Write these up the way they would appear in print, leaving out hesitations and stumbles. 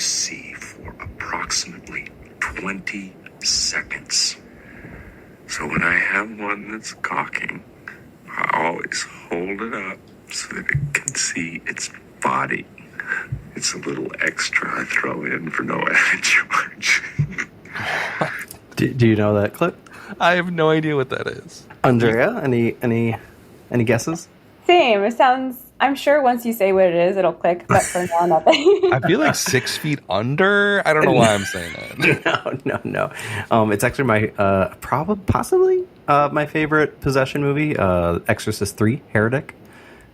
to see for approximately 20 seconds. So when I have one that's cocking, I always hold it up so that it can see its body. It's a little extra I throw in for no added charge. Do you know that clip? I have no idea what that is. Andrea, any guesses? Same. It sounds. I'm sure once you say what it is, it'll click. But for now, nothing. I feel like 6 feet under. I don't know why I'm saying that. No. It's actually my possibly my favorite possession movie, Exorcist 3, Heretic.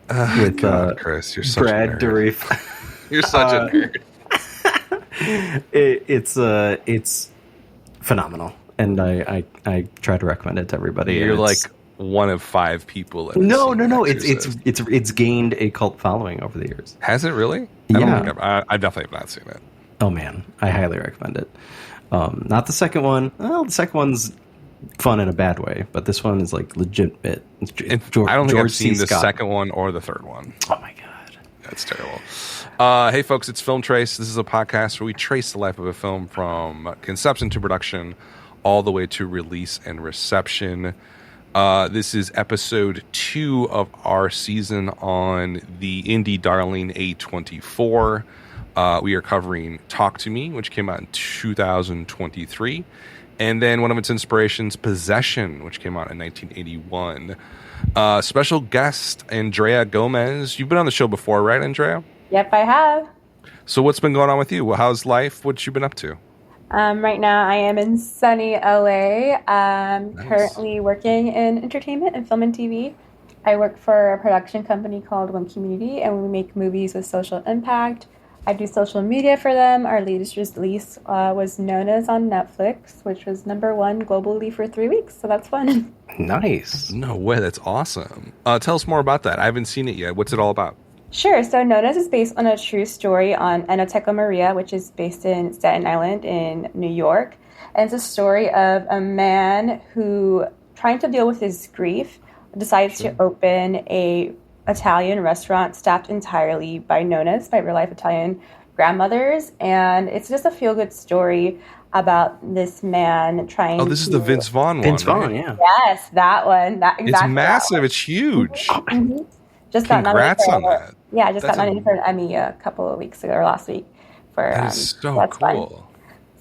With God, Chris, you're such Brad a nerd. Dourif. You're such a nerd. It's phenomenal, and I try to recommend it to everybody. You're like one of 5 people. That No. It's gained a cult following over the years. Has it really? Yeah. I definitely have not seen it. Oh man, I highly recommend it. Not the second one. Well, the second one's fun in a bad way, but this one is like legitimate. I don't think I've seen the second one or the third one. Oh my god, that's terrible. Hey folks, it's Film Trace. This is a podcast where we trace the life of a film from conception to production, all the way to release and reception. This is episode 2 of our season on the indie darling A24. We are covering Talk to Me, which came out in 2023. And then one of its inspirations, Possession, which came out in 1981. Special guest, Andrea Gomez. You've been on the show before, right, Andrea? Yep, I have. So what's been going on with you? How's life? What you been up to? Right now, I am in sunny LA. Nice. Currently working in entertainment and film and TV. I work for a production company called One Community, and we make movies with social impact. I do social media for them. Our latest release was Nona's on Netflix, which was #1 globally for 3 weeks. So that's fun. nice. No way, that's awesome. Tell us more about that. I haven't seen it yet. What's it all about? Sure. So Nona's is based on a true story on Enoteca Maria, which is based in Staten Island in New York. And it's a story of a man who, trying to deal with his grief, decides to open a Italian restaurant staffed entirely by Nonas, by real-life Italian grandmothers. And it's just a feel-good story about this man trying this is the Vince Vaughn one. Vince Vaughn, yeah. Yes, that one. It's massive. It's huge. Mm-hmm. Just Congrats on that. Yeah, just got nominated for an Emmy a couple of weeks ago, or last week. That is so that's cool. Fun.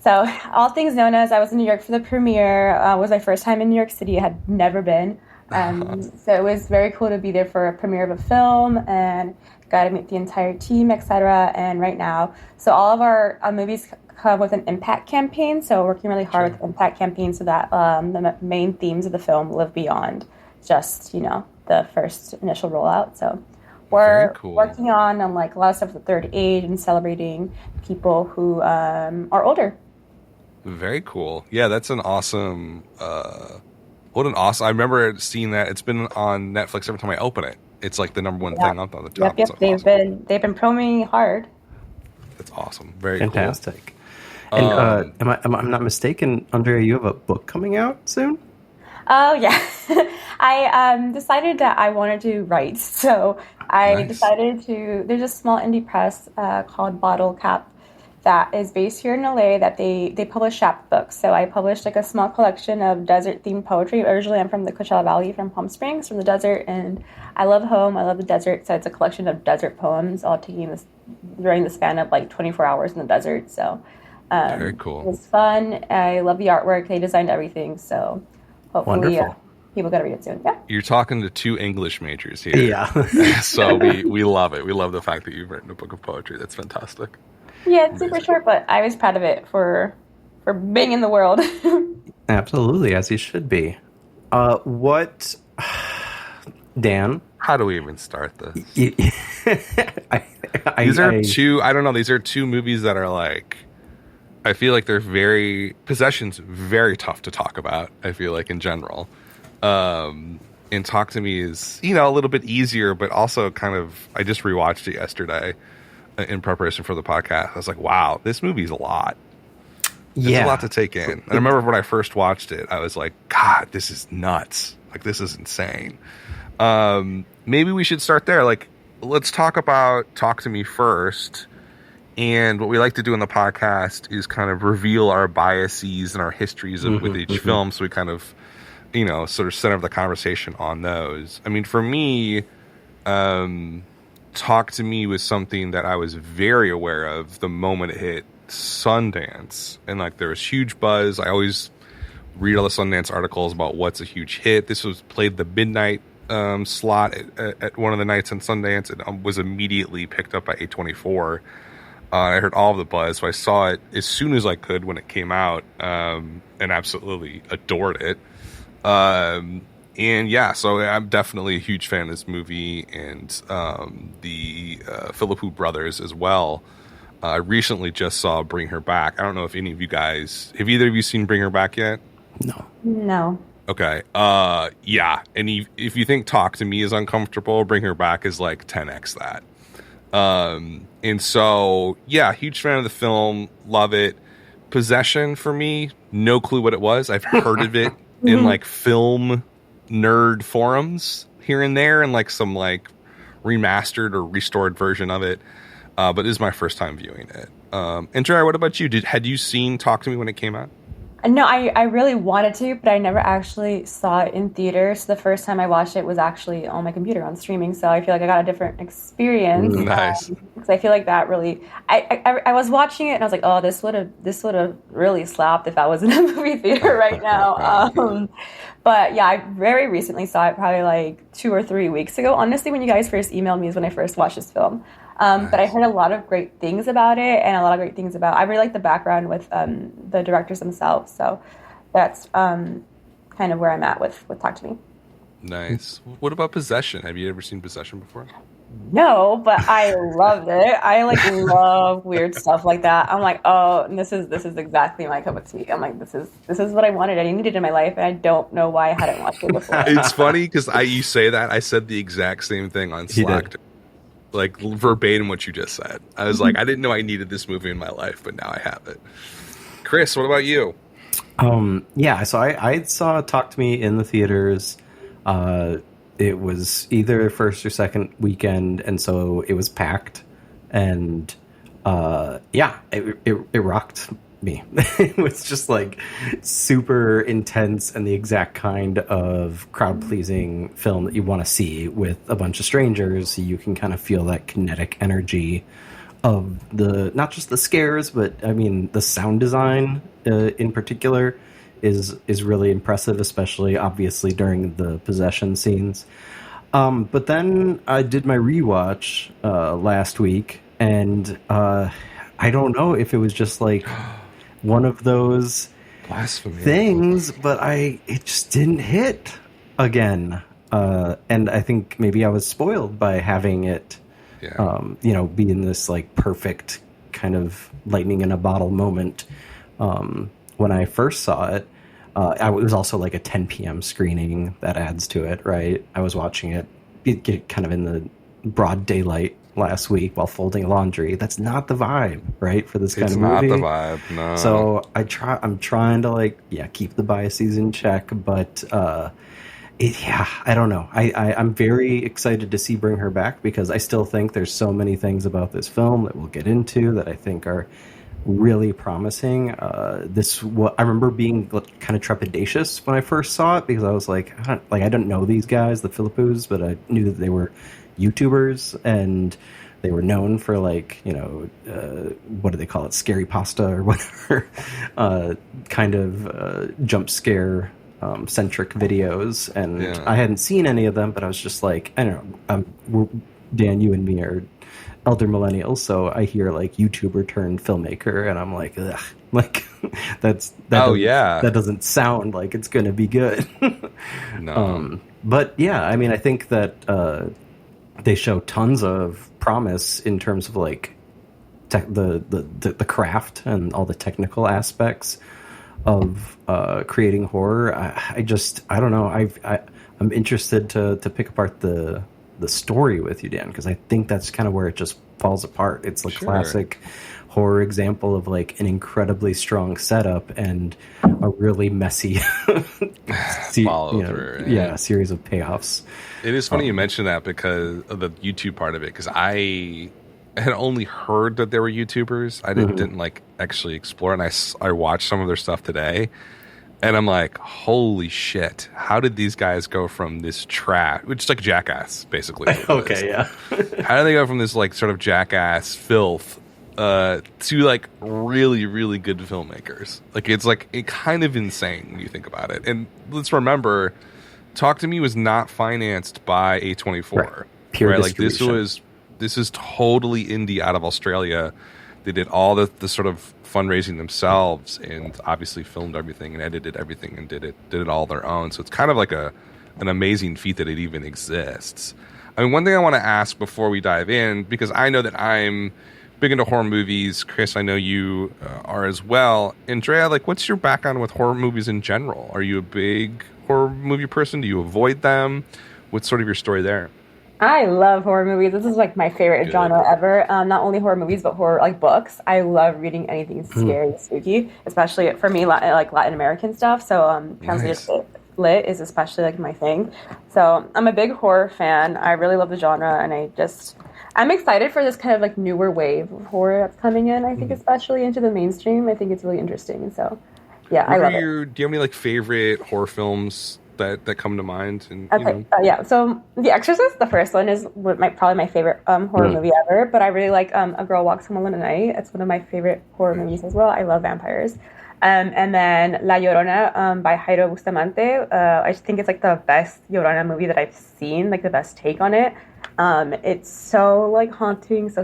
So, all things known as, I was in New York for the premiere. It was my first time in New York City. I had never been. So it was very cool to be there for a premiere of a film, and got to meet the entire team, etc. And right now, so all of our movies come with an impact campaign. So we're working really hard with impact campaigns so that the main themes of the film live beyond just, the first initial rollout. So we're working on like a lot of stuff with the third age and celebrating people who are older. Very cool. Yeah, that's an awesome. What an awesome! I remember seeing that. It's been on Netflix every time I open it. It's like the #1 thing up on the top. Yep. They've been promoting hard. That's awesome. Very fantastic. Cool. And I'm not mistaken, Andrea, you have a book coming out soon? Oh yeah, I decided that I wanted to write, so I decided to. There's a small indie press called Bottle Cap that is based here in LA that they publish chapbooks. So I published like a small collection of desert-themed poetry. Originally, I'm from the Coachella Valley, from Palm Springs, from the desert, and I love home. I love the desert, so it's a collection of desert poems, all taking this during the span of like 24 hours in the desert. So very cool. It was fun. I love the artwork. They designed everything, so hopefully people got to read it soon. Yeah. You're talking to 2 English majors here. Yeah. So we love it. We love the fact that you've written a book of poetry. That's fantastic. Yeah, it's super short, but I was proud of it for being in the world. Absolutely, as you should be. Dan? How do we even start this? These are 2, I don't know, these are 2 movies that are like, I feel like they're Possession's very tough to talk about, I feel like, in general. And Talk to Me is, a little bit easier, but also kind of, I just rewatched it yesterday in preparation for the podcast. I was like, wow, this movie's a lot. There's a lot to take in. I remember when I first watched it, I was like, God, this is nuts. Like, this is insane. Maybe we should start there. Like, let's talk about Talk to Me first. And what we like to do in the podcast is kind of reveal our biases and our histories with each film. So we kind of, sort of center the conversation on those. I mean, for me, Talk to Me was something that I was very aware of the moment it hit Sundance. And like there was huge buzz. I always read all the Sundance articles about what's a huge hit. This was played the midnight slot at one of the nights in Sundance. It was immediately picked up by A24. I heard all of the buzz, so I saw it as soon as I could when it came out, and absolutely adored it. And yeah, so I'm definitely a huge fan of this movie, and the Philippou brothers as well. I recently just saw Bring Her Back. I don't know if any of you guys, have either of you seen Bring Her Back yet? No. Okay. Yeah, and if you think Talk to Me is uncomfortable, Bring Her Back is like 10x that. And so, yeah, huge fan of the film. Love it. Possession for me, no clue what it was. I've heard of it in like film nerd forums here and there, and like some like remastered or restored version of it. But this is my first time viewing it. Andrea, what about you? Had you seen Talk to Me when it came out? No, I really wanted to, but I never actually saw it in theaters. So the first time I watched it was actually on my computer on streaming. So I feel like I got a different experience. Nice. Because I feel like that really, I was watching it and I was like, oh, this would have really slapped if I was in a movie theater right now. But yeah, I very recently saw it, probably like 2 or 3 weeks ago. Honestly, when you guys first emailed me is when I first watched this film. But I heard a lot of great things about it, and a lot of great things about. I really like the background with the directors themselves. So that's kind of where I'm at with Talk to Me. Nice. What about Possession? Have you ever seen Possession before? No, but I loved it. I like love weird stuff like that. I'm like, oh, and this is exactly my cup of tea. I'm like, this is what I wanted. I needed it in my life, and I don't know why I hadn't watched it before. It's funny because you say that. I said the exact same thing on Slack. Like verbatim what you just said. I was like, I didn't know I needed this movie in my life, but now I have it. Chris, what about you? Yeah, so I saw Talk to Me in the theaters. It was either first or second weekend, and so it was packed. And yeah, it rocked me. It was just like super intense and the exact kind of crowd-pleasing film that you want to see with a bunch of strangers. So you can kind of feel that kinetic energy of not just the scares, but I mean the sound design in particular is really impressive, especially obviously during the possession scenes. But then I did my rewatch last week, and I don't know if it was just like one of those blasphemy things, but it just didn't hit again. And I think maybe I was spoiled by having it, be in this like perfect kind of lightning in a bottle moment. When I first saw it, it was also like a 10 p.m. screening that adds to it, right? I was watching it get kind of in the broad daylight last week while folding laundry. That's not the vibe, right, for this kind of movie. It's not the vibe, no. So I'm trying to keep the biases in check, but I don't know. I'm very excited to see Bring Her Back because I still think there's so many things about this film that we'll get into that I think are really promising. I remember being kind of trepidatious when I first saw it because I was like, I don't know these guys, the Philippous, but I knew that they were YouTubers and they were known for what do they call it, scary pasta or whatever, kind of jump scare centric videos, and I hadn't seen any of them, but I was just like, I don't know, Dan, you and me are elder millennials, so I hear like YouTuber turned filmmaker, and I'm like, ugh, that doesn't sound like it's gonna be good. No. But yeah, I mean, I think that they show tons of promise in terms of like the craft and all the technical aspects of creating horror. I don't know. I'm interested to pick apart the story with you, Dan, because I think that's kind of where it just falls apart. It's a classic horror example of like an incredibly strong setup and a really messy series of payoffs. It is funny you mention that because of the YouTube part of it, because I had only heard that they were YouTubers. I didn't like actually explore, and I watched some of their stuff today, and I'm like, holy shit! How did these guys go from this trash, which is like Jackass, basically? Okay, yeah. How do they go from this like sort of Jackass filth to like really, really good filmmakers? Like it's like it kind of insane when you think about it. And let's remember, Talk to Me was not financed by A24. Right. Pure Like this is totally indie out of Australia. They did all the sort of fundraising themselves, and obviously filmed everything and edited everything and did it all their own. So it's kind of like an amazing feat that it even exists. I mean, one thing I want to ask before we dive in, because I know that I'm big into horror movies. Chris, I know you are as well. Andrea, like, what's your background with horror movies in general? Are you a big horror movie person? Do you avoid them? What's sort of your story there? I love horror movies. This is like my favorite genre ever. Not only horror movies, but horror like books. I love reading anything scary, spooky, especially for me, like Latin American stuff. So translated lit is especially like my thing. So I'm a big horror fan. I really love the genre, and I'm excited for this kind of like newer wave of horror that's coming in. I think especially into the mainstream. I think it's really interesting. So yeah, I love it. Do you have any like favorite horror films that come to mind? And okay, yeah. So The Exorcist, the first one, is probably my favorite horror movie ever. But I really like A Girl Walks Home Alone at Night. It's one of my favorite horror movies as well. I love vampires. And then La Llorona by Jairo Bustamante. I think it's like the best Llorona movie that I've seen, like the best take on it. It's so like haunting, so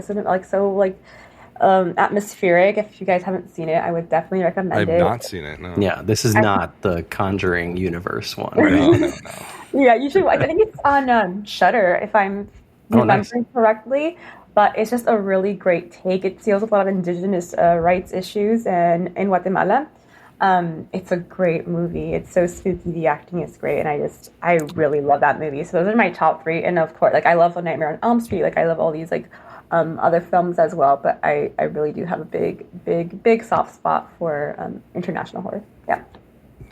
atmospheric. If you guys haven't seen it, I would definitely recommend it. I've not seen it, no. Yeah, this is not the Conjuring universe one. No. Yeah, you should. I think it's on Shudder, if I'm remembering correctly. But it's just a really great take. It deals with a lot of indigenous rights issues in Guatemala. It's a great movie. It's so spooky. The acting is great, and I really love that movie. So those are my top three. And of course, like I love A Nightmare on Elm Street. Like I love all these like other films as well. But I really do have a big soft spot for international horror. Yeah.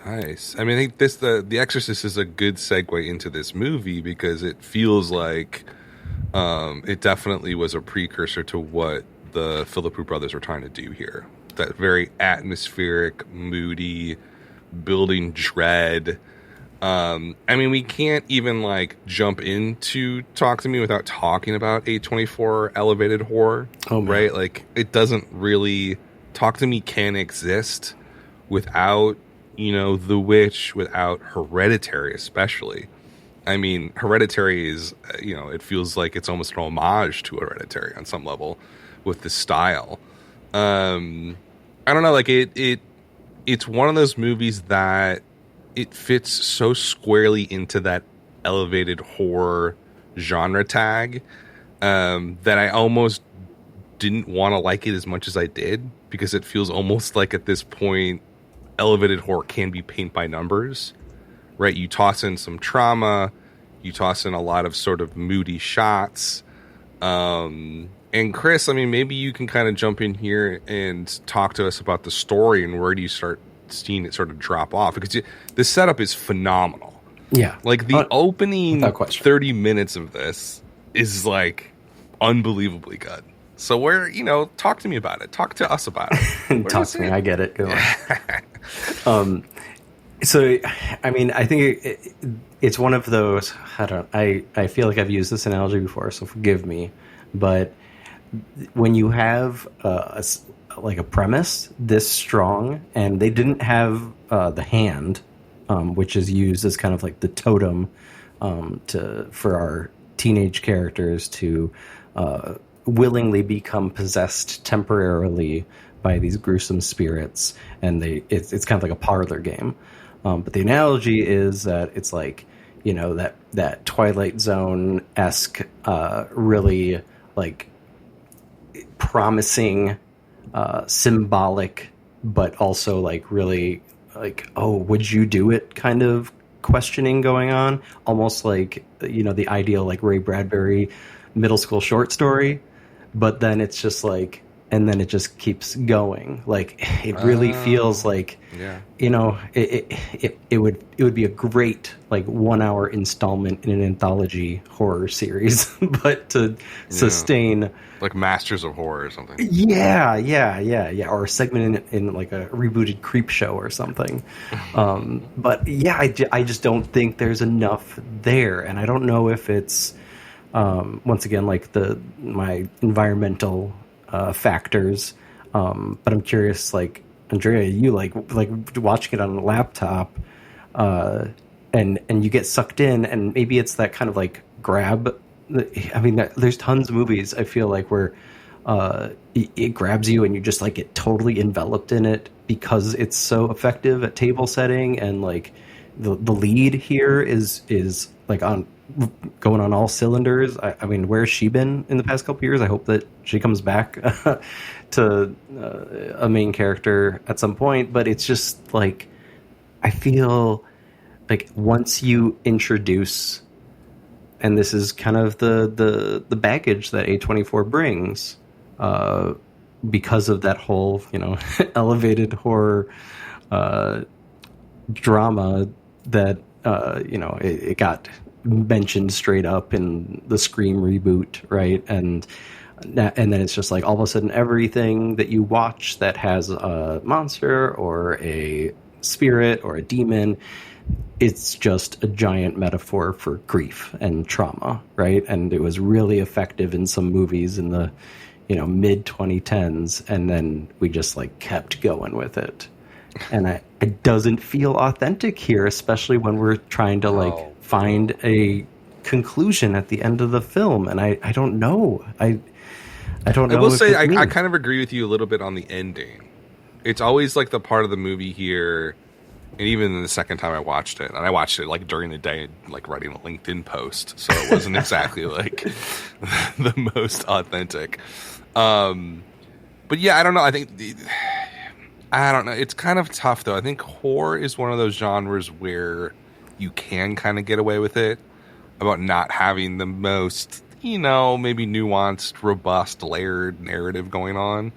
Nice. I mean, I think The Exorcist is a good segue into this movie because it feels like it definitely was a precursor to what the Philippou brothers were trying to do here. That very atmospheric, moody, building dread. I mean, we can't even like jump into Talk to Me without talking about A24 elevated horror, right? Like, it doesn't really. Talk to Me can exist without, The Witch, without Hereditary, especially. I mean, Hereditary is, it feels like it's almost an homage to Hereditary on some level with the style. I don't know, like it's one of those movies that it fits so squarely into that elevated horror genre tag that I almost didn't want to like it as much as I did, because it feels almost like at this point elevated horror can be paint by numbers. Right, you toss in some trauma, you toss in a lot of sort of moody shots. And Chris, I mean, maybe you can kind of jump in here and talk to us about the story and where do you start seeing it sort of drop off? Because the setup is phenomenal. Yeah. Like the opening 30 minutes of this is like unbelievably good. So talk to me about it. Talk to us about it. Talk to me. I get it. Go on. So, I mean, I think it's one of those. I feel like I've used this analogy before, so forgive me. But when you have a premise this strong, and they didn't have the hand, which is used as kind of like the totem for our teenage characters to willingly become possessed temporarily by these gruesome spirits, and it's kind of like a parlor game. But the analogy is that it's like, that Twilight Zone-esque, really like promising, symbolic, but also like really like, oh, would you do it kind of questioning going on, almost like, the ideal like Ray Bradbury middle school short story. But then it's just like, and then it just keeps going. Like it really feels like, you know, it would be a great like 1 hour installment in an anthology horror series, but to sustain like Masters of Horror or something. Yeah, or a segment in like a rebooted Creep Show or something. But yeah, I just don't think there's enough there, and I don't know if it's once again like my environmental factors. But I'm curious, like Andrea, you like watching it on a laptop, and you get sucked in, and maybe it's that kind of like grab. I mean, there's tons of movies I feel like where it grabs you and you just like get totally enveloped in it because it's so effective at table setting, and like the lead here is like going on all cylinders. I mean, where's she been in the past couple years? I hope that she comes back to a main character at some point. But it's just like I feel like once you introduce. And this is kind of the baggage that A24 brings because of that whole, you know, elevated horror drama that, you know, it got mentioned straight up in the Scream reboot, right? And then it's just like all of a sudden everything that you watch that has a monster or a spirit or a demon, it's just a giant metaphor for grief and trauma, right? And it was really effective in some movies in the, you know, mid 2010s, and then we just like kept going with it. And it doesn't feel authentic here, especially when we're trying to like find a conclusion at the end of the film. And I don't know. I don't know. I will say I kind of agree with you a little bit on the ending. It's always like the part of the movie here. And even the second time I watched it, and I watched it like during the day, like writing a LinkedIn post, so it wasn't exactly like the most authentic. But yeah, I don't know. I don't know. It's kind of tough though. I think horror is one of those genres where you can kind of get away with it about not having the most, you know, maybe nuanced, robust, layered narrative going on.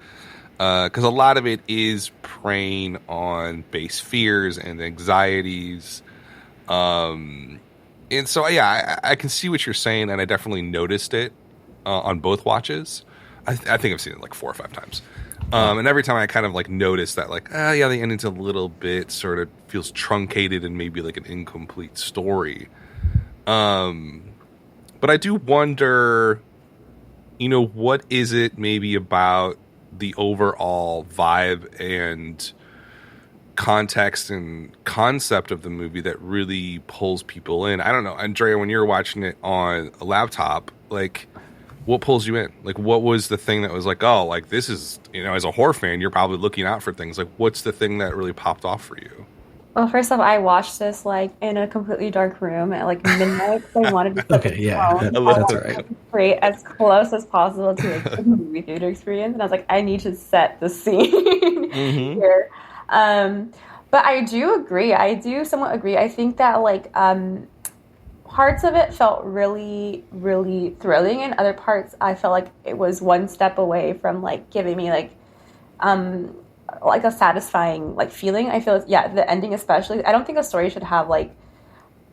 Because a lot of it is preying on base fears and anxieties. And so, yeah, I can see what you're saying, and I definitely noticed it on both watches. I think I've seen it like 4 or 5 times. And every time I kind of like notice that, like, yeah, the ending's a little bit sort of feels truncated and maybe like an incomplete story. But I do wonder, you know, what is it maybe about the overall vibe and context and concept of the movie that really pulls people in? I don't know, Andrea, when you're watching it on a laptop, like, what pulls you in? Like, what was the thing that was like, oh, like, this is, you know, as a horror fan, you're probably looking out for things. Like, what's the thing that really popped off for you? Well, first off, I watched this like in a completely dark room at like midnight. So I wanted to okay, yeah, that's all right. Create as close as possible to like, a movie theater experience, and I was like, I need to set the scene here. But I do agree. I do somewhat agree. I think that like parts of it felt really, really thrilling, and other parts I felt like it was one step away from like giving me like a satisfying like feeling. I feel the ending especially. I don't think a story should have like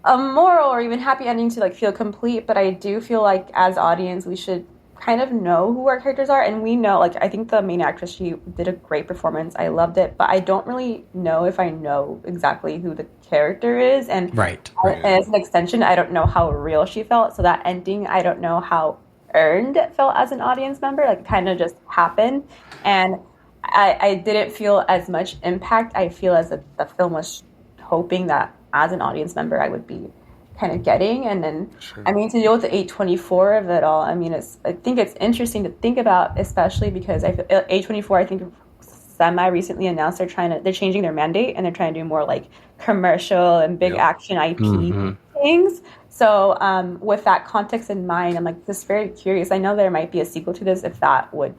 a moral or even happy ending to like feel complete, but I do feel like as audience we should kind of know who our characters are, and we know, like, I think the main actress, she did a great performance. I loved it, but I don't really know if I know exactly who the character is, and right. And as an extension, I don't know how real she felt. So that ending, I don't know how earned it felt as an audience member. Like, kind of just happened, and I didn't feel as much impact. I feel as if the film was hoping that as an audience member I would be kind of getting. And then, sure. I mean, to deal with the A24 of it all, I mean, I think it's interesting to think about, especially because A24, I think, semi-recently announced they're changing their mandate, and they're trying to do more like commercial and big action IP things. So with that context in mind, I'm like just very curious. I know there might be a sequel to this if that would,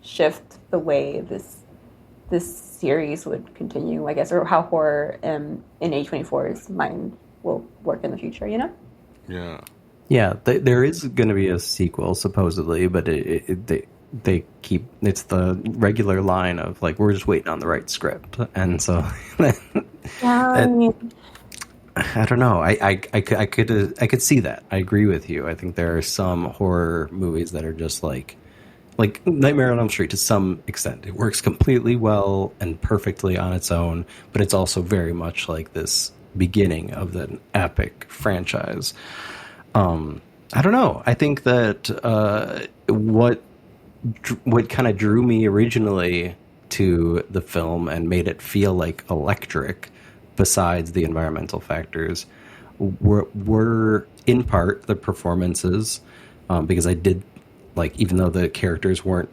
shift the way this series would continue, I guess, or how horror in A24's mind will work in the future, Yeah. Yeah, there is going to be a sequel, supposedly, but they keep, it's the regular line of like, we're just waiting on the right script. And so I don't know. I could see that. I agree with you. I think there are some horror movies that are just like Nightmare on Elm Street to some extent. It works completely well and perfectly on its own, but it's also very much like this beginning of an epic franchise. I don't know. I think that what kind of drew me originally to the film and made it feel like electric, besides the environmental factors, were in part the performances, because I did, like, even though the characters weren't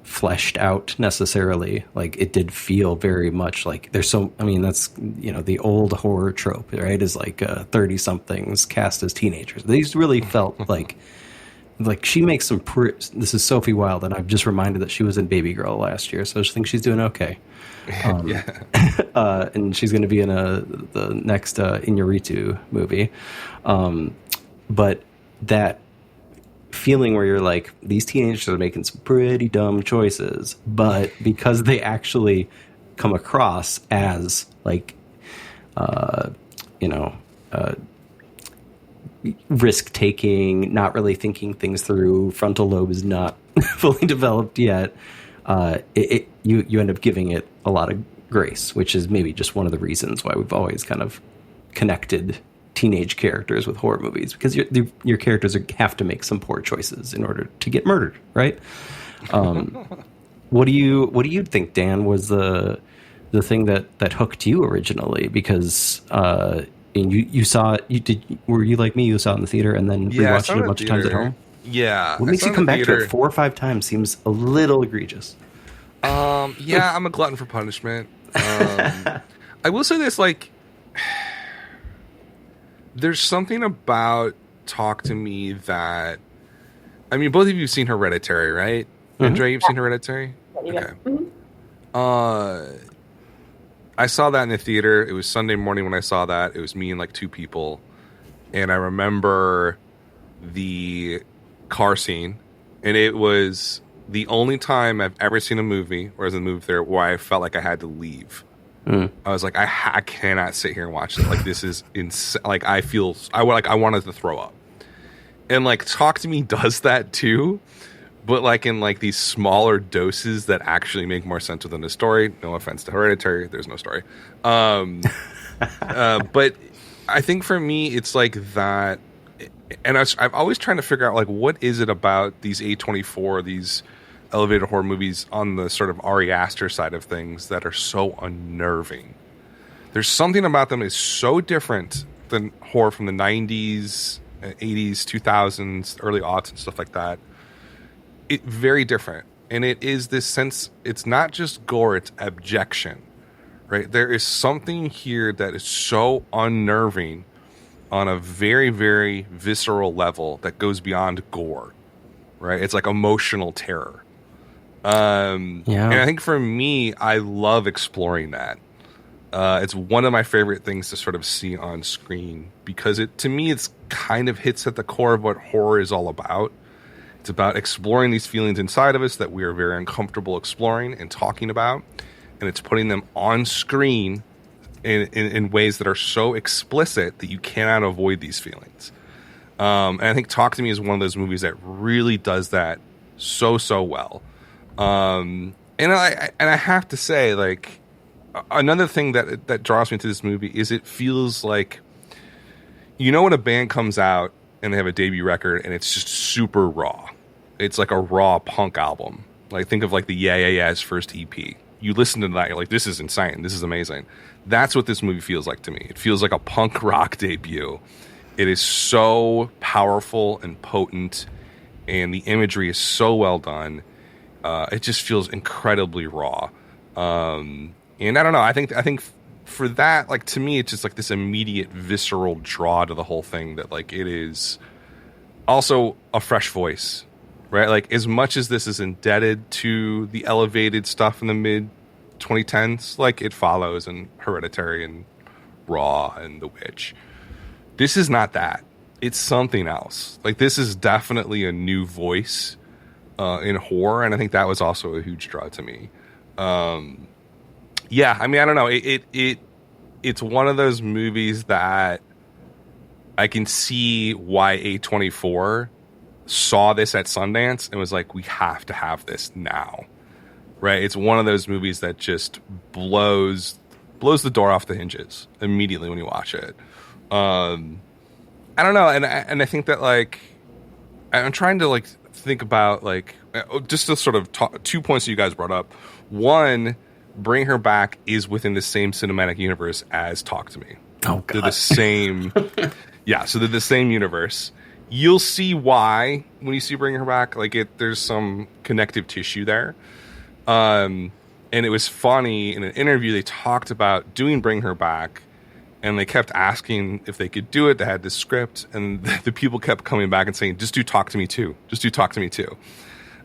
fleshed out necessarily, like, it did feel very much like there's so, I mean, that's, you know, the old horror trope, right, is like 30 somethings cast as teenagers. These really felt like she makes some this is Sophie Wilde, and I've just reminded that she was in Baby Girl last year, so I think she's doing okay. And she's going to be in the next Iñárritu movie, but that feeling where you're like, these teenagers are making some pretty dumb choices, but because they actually come across as like, risk taking, not really thinking things through, frontal lobe is not fully developed yet, you end up giving it a lot of grace, which is maybe just one of the reasons why we've always kind of connected teenage characters with horror movies, because your characters have to make some poor choices in order to get murdered, right? What do you think, Dan, was the thing that hooked you originally? Because you saw it, were you like me? You saw it in the theater and then rewatched it a bunch of times at home? Yeah. What makes you come back to it 4 or 5 times seems a little egregious. Yeah, I'm a glutton for punishment. I will say this, like, there's something about Talk to Me that, I mean, both of you have seen Hereditary, right? Mm-hmm. Andrea, you've seen Hereditary? Okay. Mm-hmm. I saw that in the theater. It was Sunday morning when I saw that. It was me and like 2 people. And I remember the car scene. And it was the only time I've ever seen a movie, or as a movie there, where I felt like I had to leave. I was like, I cannot sit here and watch it. Like, this is insane. Like, I wanted to throw up. And like, Talk to Me does that too, but like in like these smaller doses that actually make more sense within the story. No offense to Hereditary, there's no story. But I think for me, it's like that. And I've always trying to figure out, like, what is it about these A24, these elevated horror movies on the sort of Ari Aster side of things that are so unnerving. There's something about them is so different than horror from the 90s, 80s, 2000s, early aughts and stuff like that. It very different. And it is this sense, it's not just gore, it's abjection, right? There is something here that is so unnerving on a very, very visceral level that goes beyond gore, right? It's like emotional terror. And I think for me, I love exploring that. It's one of my favorite things to sort of see on screen, because to me, it's kind of hits at the core of what horror is all about. It's about exploring these feelings inside of us that we are very uncomfortable exploring and talking about, and it's putting them on screen in ways that are so explicit that you cannot avoid these feelings. And I think Talk to Me is one of those movies that really does that so well. And I have to say, like, another thing that draws me to this movie is it feels like, you know, when a band comes out and they have a debut record and it's just super raw. It's like a raw punk album. Like, think of like the Yeah Yeah Yeah's first EP. You listen to that, you're like, this is insane. This is amazing. That's what this movie feels like to me. It feels like a punk rock debut. It is so powerful and potent, and the imagery is so well done. It just feels incredibly raw. And I don't know. I think for that, like, to me, it's just like this immediate visceral draw to the whole thing that, like, it is also a fresh voice, right? Like, as much as this is indebted to the elevated stuff in the mid 2010s, like It Follows and Hereditary and Raw and The Witch, this is not that. It's something else. Like, this is definitely a new voice in horror, and I think that was also a huge draw to me. Yeah, I mean, I don't know. It's one of those movies that I can see why A24 saw this at Sundance and was like, we have to have this now, right? It's one of those movies that just blows the door off the hinges immediately when you watch it. I don't know, and I think that, like, I'm trying to, like, think about, like, just to sort of 2 points that you guys brought up. One, Bring Her Back is within the same cinematic universe as Talk to Me. Oh, God. They're the same. Yeah, so they're the same universe. You'll see why when you see Bring Her Back. Like, there's some connective tissue there. And it was funny, in an interview, they talked about doing Bring Her Back, and they kept asking if they could do it. They had this script, and the people kept coming back and saying, just do Talk to Me too. Just do Talk to Me too.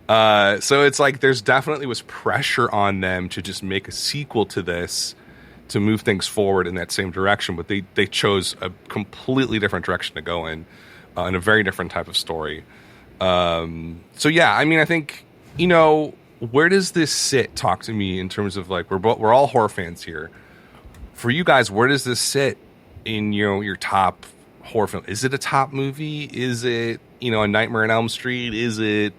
So it's like there's definitely was pressure on them to just make a sequel to this to move things forward in that same direction, but they chose a completely different direction to go in a very different type of story. So yeah, I mean, I think, you know, where does this sit? Talk to me in terms of, like, we're all horror fans here. For you guys, where does this sit in, you know, your top horror film? Is it a top movie? Is it, you know, a Nightmare on Elm Street? Is it,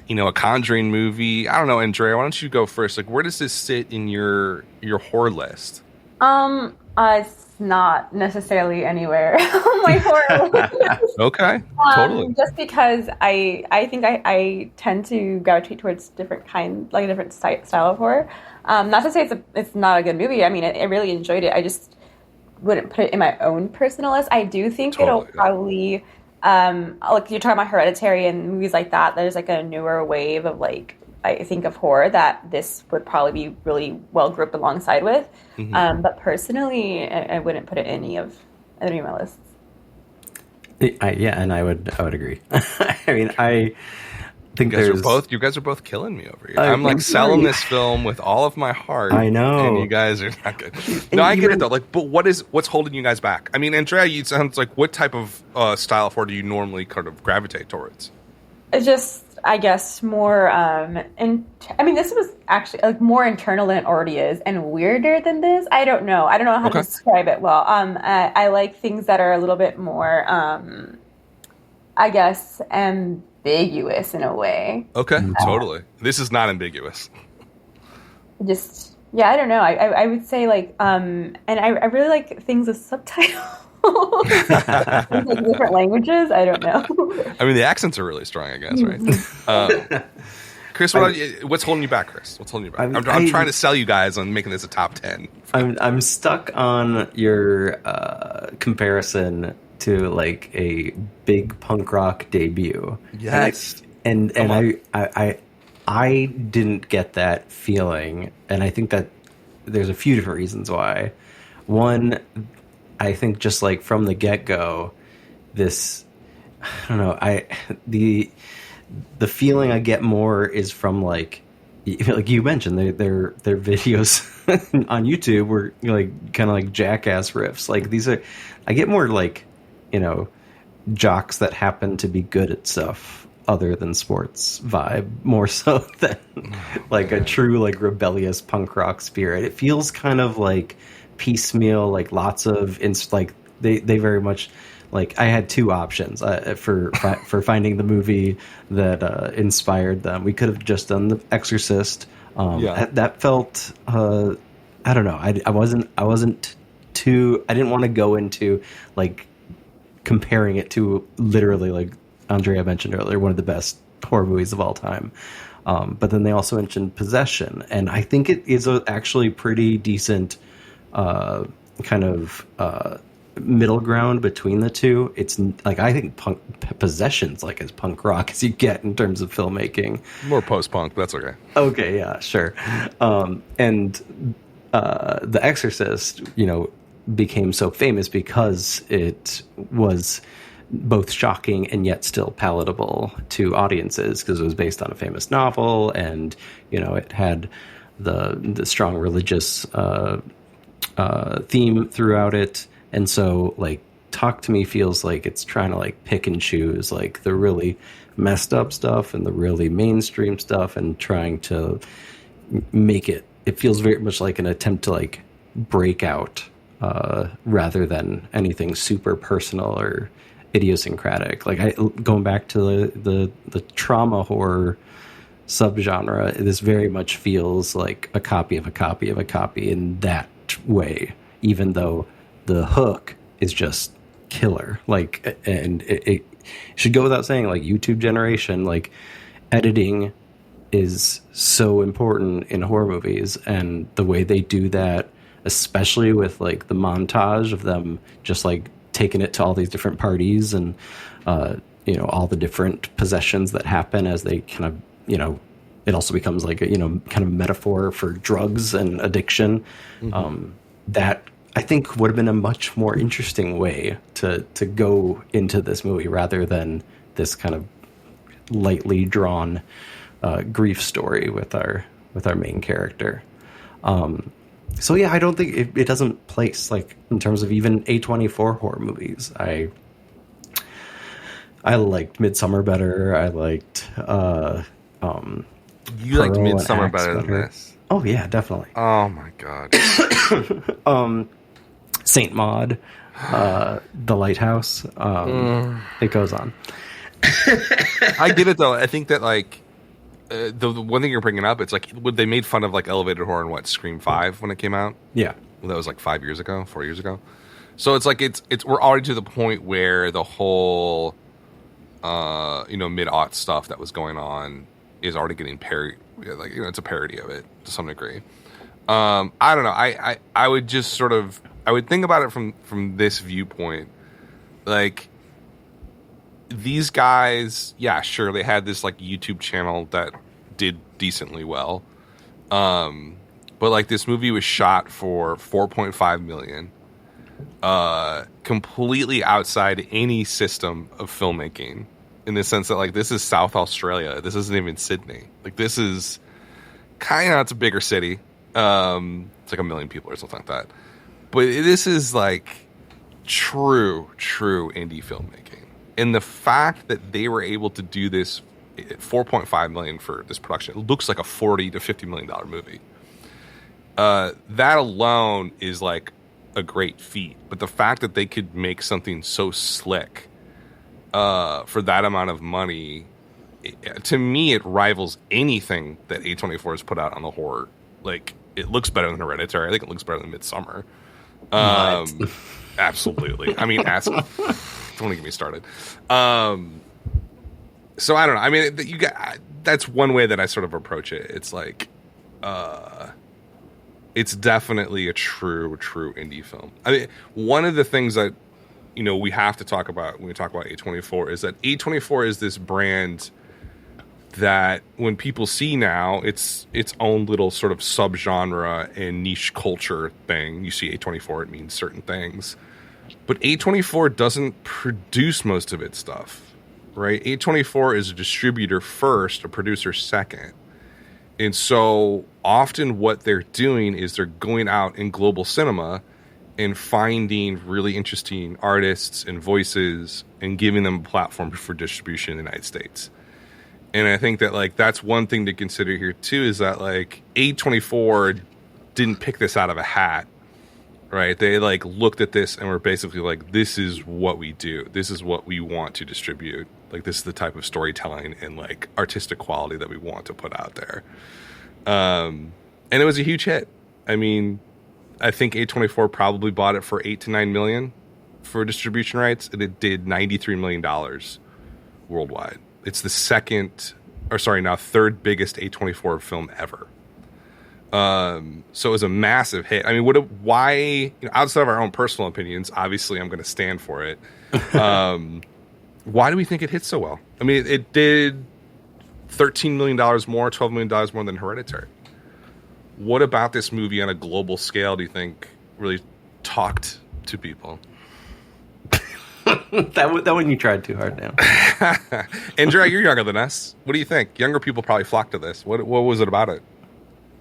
you know, a Conjuring movie? I don't know, Andrea, why don't you go first? Like, where does this sit in your horror list? It's not necessarily anywhere on my horror list. Okay, totally. Just because I think I tend to gravitate towards different style of horror. Not to say it's not a good movie. I mean, I really enjoyed it. I just wouldn't put it in my own personal list. I do think it'll probably, like, you're talking about Hereditary and movies like that. There's, like, a newer wave of, like, I think, of horror that this would probably be really well grouped alongside with. Mm-hmm. But personally, I wouldn't put it in any of my lists. Yeah, and I would agree. I mean, I think you guys are both killing me over here. I'm like selling this film with all of my heart. I know, and you guys are not good. No, I get it though. Like, but what's holding you guys back? I mean, Andrea, you sounds like, what type of style of horror do you normally kind of gravitate towards? It's just, I guess, more, and I mean, this was actually, like, more internal than it already is, and weirder than this. I don't know how to describe it well. I like things that are a little bit more, I guess, ambiguous in a way. Okay, totally. This is not ambiguous. Just, yeah, I don't know. I would say, like, and I really like things with subtitles. Like different languages. I don't know. I mean, the accents are really strong, I guess, right? Chris, what's holding you back, Chris? What's holding you back? I'm trying to sell you guys on making this a top 10. I'm stuck on your comparison to, like, a big punk rock debut. Yes, and I didn't get that feeling, and I think that there's a few different reasons why. One, I think just, like, from the get-go, this, I don't know, the feeling I get more is from, like you mentioned, their videos on YouTube were, you know, like, kind of like jackass riffs. Like, these are, I get more, like, you know, jocks that happen to be good at stuff other than sports vibe, more so than, like, a true, like, rebellious punk rock spirit. It feels kind of like piecemeal, like, lots of like they very much, like, I had two options for finding the movie that inspired them. We could have just done The Exorcist. That felt I don't know, I wasn't too, I didn't want to go into, like, comparing it to, literally, like Andrea mentioned earlier, one of the best horror movies of all time. But then they also mentioned Possession, and I think it is actually pretty decent kind of middle ground between the two. It's like, I think Possession's like as punk rock as you get in terms of filmmaking. More post-punk, that's okay. Okay, yeah, sure. And The Exorcist, you know, became so famous because it was both shocking and yet still palatable to audiences, because it was based on a famous novel, and, you know, it had the strong religious theme throughout it. And so, like, Talk to Me feels like it's trying to, like, pick and choose, like, the really messed up stuff and the really mainstream stuff, and trying to make it feels very much like an attempt to like break out rather than anything super personal or idiosyncratic. Like going back to the trauma horror subgenre, this very much feels like a copy of a copy of a copy in that way, even though the hook is just killer. Like, and it should go without saying, like, YouTube generation, like, editing is so important in horror movies, and the way they do that, especially with like the montage of them just like taking it to all these different parties and all the different possessions that happen as they kind of, it also becomes like a kind of metaphor for drugs and addiction. That I think would have been a much more interesting way to go into this movie rather than this kind of lightly drawn grief story with our main character. So yeah, I don't think it doesn't place like in terms of even A24 horror movies. I liked Midsummer better. I liked you liked Midsummer better than this. Oh yeah, definitely. Oh my god. Saint Maud, The Lighthouse. It goes on. I get it though. I think that like the one thing you're bringing up, it's like they made fun of like elevated horror in Scream 5 when it came out. Yeah, well, that was like 4 years ago. So it's like it's we're already to the point where the whole mid-aught stuff that was going on is already getting like it's a parody of it to some degree. I don't know. I would just sort of I would think about it from this viewpoint, like. These guys, yeah, sure, they had this like YouTube channel that did decently well, but like this movie was shot for $4.5 million, completely outside any system of filmmaking, in the sense that like this is South Australia, this isn't even Sydney, like this is kind of, it's a bigger city, it's like 1 million people or something like that, but this is like true indie filmmaking. And the fact that they were able to do this at $4.5 million for this production, it looks like a $40 to $50 million movie. That alone is like a great feat. But the fact that they could make something so slick for that amount of money, to me, it rivals anything that A24 has put out on the horror. Like, it looks better than Hereditary. I think it looks better than Midsummer. Absolutely. I mean, don't get me started. So I don't know. I mean, that's one way that I sort of approach it. It's like, it's definitely a true indie film. I mean, one of the things that we have to talk about when we talk about A24 is that A24 is this brand that when people see now, it's its own little sort of subgenre and niche culture thing. You see A24, it means certain things. But A24 doesn't produce most of its stuff, right? A24 is a distributor first, a producer second. And so often what they're doing is they're going out in global cinema and finding really interesting artists and voices and giving them a platform for distribution in the United States. And I think that like that's one thing to consider here too, is that like A24 didn't pick this out of a hat. Right, they like looked at this and were basically like, "This is what we do. This is what we want to distribute. Like, this is the type of storytelling and like artistic quality that we want to put out there." And it was a huge hit. I mean, I think A24 probably bought it for $8 to $9 million for distribution rights, and it did $93 million worldwide. It's the third biggest A24 film ever. So it was a massive hit. I mean, why, outside of our own personal opinions, obviously I'm going to stand for it. Why do we think it hit so well? I mean, it did $13 million more, $12 million more than Hereditary. What about this movie on a global scale do you think really talked to people? that one you tried too hard now. Andrea, you're younger than us. What do you think? Younger people probably flocked to this. What was it about it?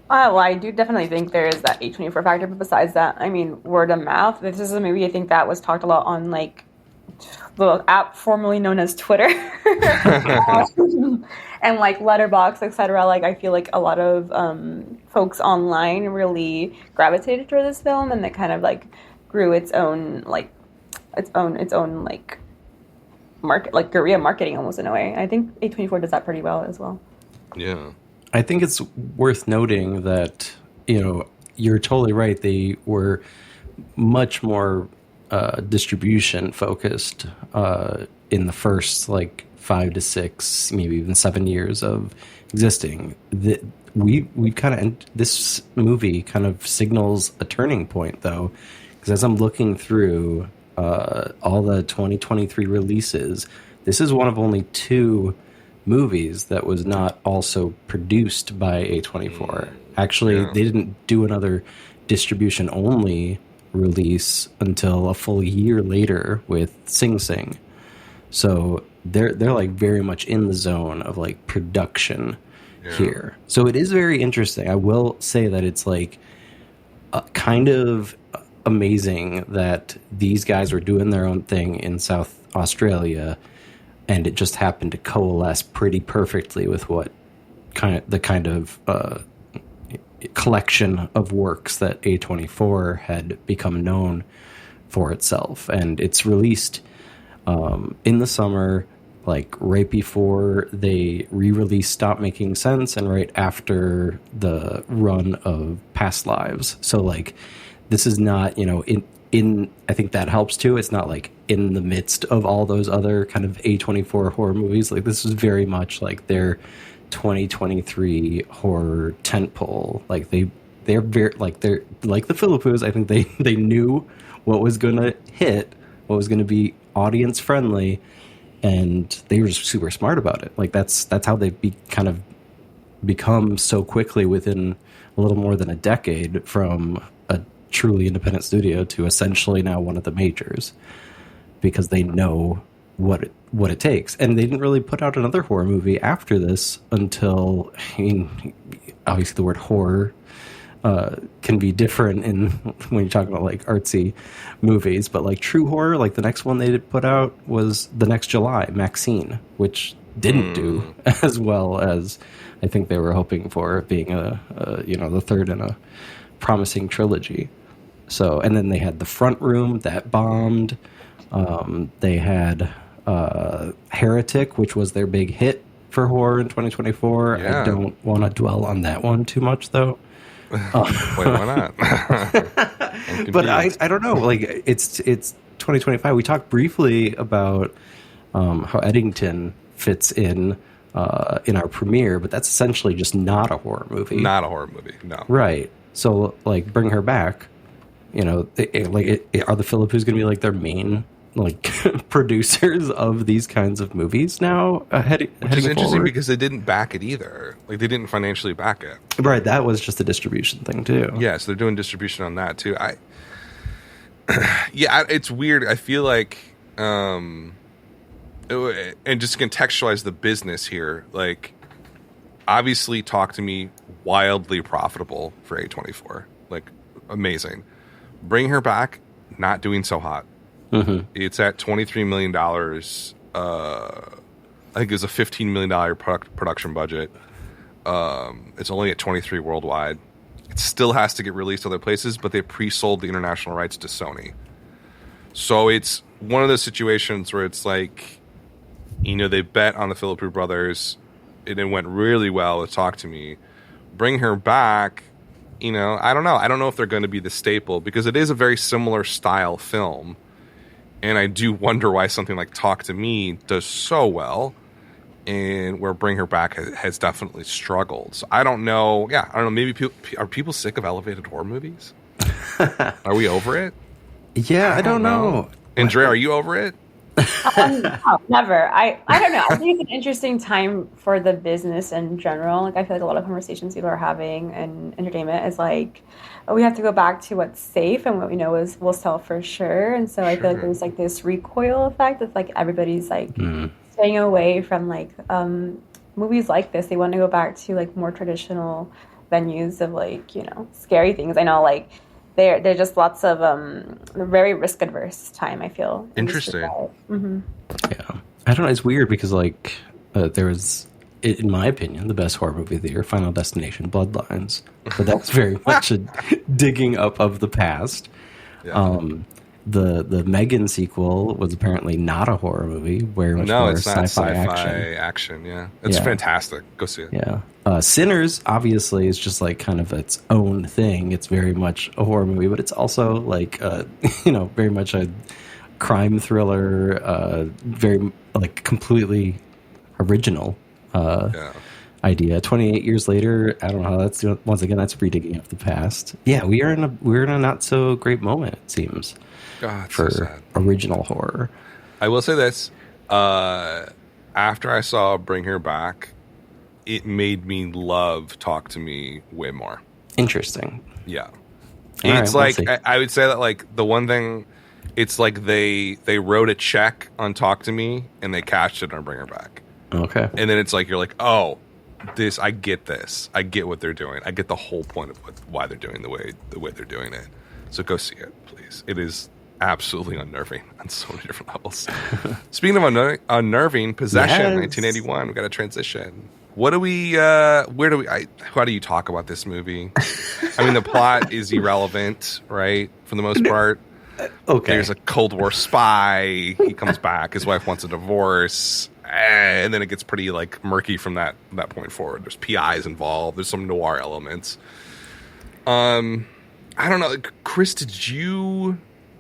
Well, I do definitely think there is that A24 factor, but besides that, I mean, word of mouth. This is a movie I think that was talked a lot on like the app formerly known as Twitter, and like Letterboxd, etc. Like I feel like a lot of folks online really gravitated toward this film, and it kind of like grew its own like market, like guerrilla marketing almost in a way. I think A24 does that pretty well as well. Yeah. I think it's worth noting that, you're totally right. They were much more distribution focused in the first like 5 to 6, maybe even 7 years of existing. We've kind of, this movie kind of signals a turning point though, because as I'm looking through all the 2023 releases, this is one of only 2 movies that was not also produced by A24. Actually, they didn't do another distribution only release until a full year later with Sing Sing. So they're like very much in the zone of like production here. So it is very interesting. I will say that it's like kind of amazing that these guys were doing their own thing in South Australia, and it just happened to coalesce pretty perfectly with what the kind of collection of works that A24 had become known for itself. And it's released in the summer, like right before they re-released Stop Making Sense and right after the run of Past Lives. So like this is not, in I think that helps too. It's not like in the midst of all those other kind of A24 horror movies. Like this is very much like their 2023 horror tentpole. Like they're very they're like the Philippous. I think they knew what was gonna hit, what was gonna be audience friendly, and they were super smart about it. Like that's how they kind of become so quickly within a little more than a decade from a truly independent studio to essentially now one of the majors, because they know what it takes. And they didn't really put out another horror movie after this until, obviously the word horror can be different in when you're talking about like artsy movies, but like true horror, like the next one they put out was the next July, Maxine, which didn't do as well as I think they were hoping for, being the third in a promising trilogy. So, and then they had The Front Room that bombed. They had Heretic, which was their big hit for horror in 2024. Yeah. I don't want to dwell on that one too much, though. Wait, why not? But I don't know. Like it's 2025. We talked briefly about how Eddington fits in our premiere, but that's essentially just not a horror movie. Not a horror movie, no. Right. So like Bring Her Back, are the Philippous going to be like their main like producers of these kinds of movies now? Which is interesting because they didn't back it either. Like they didn't financially back it. Right. That was just a distribution thing too. Yeah, so they're doing distribution on that too. It's weird. I feel like, and just contextualize the business here, like obviously Talk to Me, wildly profitable for A24, like amazing. Bring Her Back, not doing so hot. Mm-hmm. It's at $23 million. I think it was a $15 million production budget. It's only at 23 worldwide. It still has to get released other places, but they pre-sold the international rights to Sony. So it's one of those situations where it's like, they bet on the Philippou brothers, and it went really well with Talk to Me. Bring Her Back, I don't know. I don't know if they're going to be the staple, because it is a very similar style film. And I do wonder why something like Talk to Me does so well, and where Bring Her Back has definitely struggled. So I don't know. Yeah, I don't know. Maybe are people sick of elevated horror movies? Are we over it? Yeah, I don't know. Andrea, are you over it? No, never. I don't know. I think it's an interesting time for the business in general. Like I feel like a lot of conversations people are having in entertainment is like, we have to go back to what's safe and what we know will sell for sure. And so I feel like there's like this recoil effect of like everybody's like staying away from like movies like this. They want to go back to like more traditional venues of like scary things. I know like they're just lots of very risk adverse time, I feel. Interesting. Yeah, I don't know. It's weird because like there was, in my opinion, the best horror movie of the year, Final Destination: Bloodlines, but that's very much a digging up of the past. Yeah. The Megan sequel was apparently not a horror movie, very much more it's not sci-fi action. Yeah, it's Yeah. fantastic. Go see it. Yeah. Sinners obviously is just like kind of its own thing. It's very much a horror movie, but it's also like very much a crime thriller, very like completely original idea. 28 years later, I don't know. That's once again that's redigging up the past. Yeah, we're in a not so great moment, it seems, for so sad. original horror. I will say this: after I saw Bring Her Back, it made me love Talk to Me way more. Interesting. Yeah, All it's right, like I would say that like the one thing, it's like they wrote a check on Talk to Me and they cashed it on Bring Her Back. Okay. And then it's like you're like, oh, I get this. I get what they're doing. I get the whole point of why they're doing the way they're doing it. So go see it, please. It is absolutely unnerving on so many different levels. Speaking of unnerving, Possession, Yes. 1981. We got a transition. What do we? How do you talk about this movie? I mean, the plot is irrelevant, right? For the most part. Okay. There's a Cold War spy. He comes back. His wife wants a divorce. And then it gets pretty like murky from that point forward. There's PIs involved. There's some noir elements. I don't know, Chris.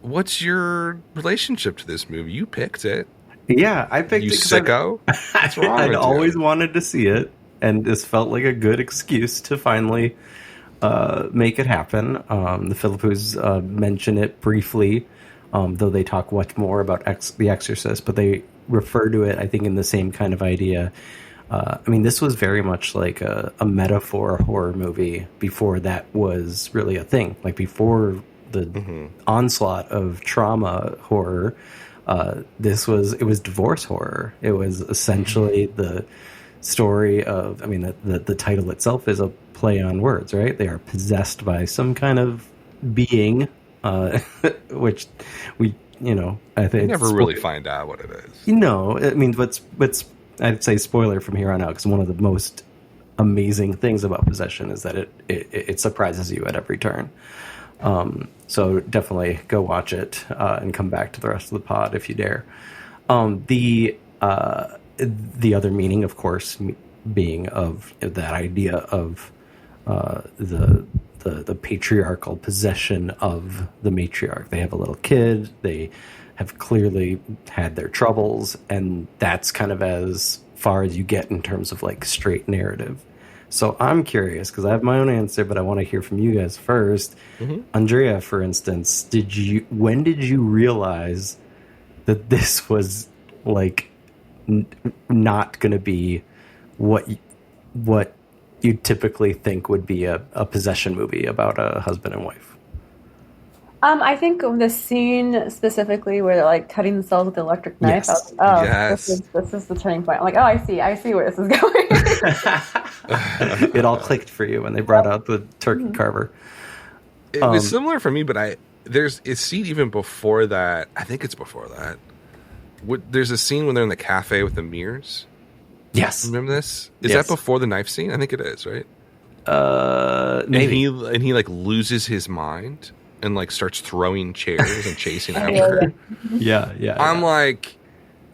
What's your relationship to this movie? You picked it. Yeah, I picked you it. You sicko. What's wrong I'd with always you? wanted to see it, and this felt like a good excuse to finally make it happen. The Philippous mention it briefly, though they talk much more about The Exorcist, but they refer to it, I think, in the same kind of idea. I mean, this was very much like a metaphor horror movie before that was really a thing. Like before the onslaught of trauma horror, it was divorce horror. It was essentially the story of, I mean, the title itself is a play on words, right? They are possessed by some kind of being, which I think You never really find out what it is. I mean, what's I'd say spoiler from here on out, because one of the most amazing things about Possession is that it surprises you at every turn. So definitely go watch it and come back to the rest of the pod if you dare. The other meaning, of course, being of that idea of the patriarchal possession of the matriarch. They have a little kid. They have clearly had their troubles, and that's kind of as far as you get in terms of like straight narrative. So I'm curious because I have my own answer, but I want to hear from you guys first. Andrea, for instance, when did you realize that this was like not going to be what you typically think would be a possession movie about a husband and wife? I think of the scene specifically where they're like cutting themselves with the electric knife. Yes. Yes. This is the turning point. I'm like, oh, I see where this is going. It all clicked for you when they brought out the turkey carver. It was similar for me, but there's a scene even before that. I think it's before that. There's a scene when they're in the cafe with the mirrors. Yes. Remember this? Is Yes. that before the knife scene? I think it is, right? Maybe. And he like loses his mind and like starts throwing chairs and chasing after her. Yeah. I'm like,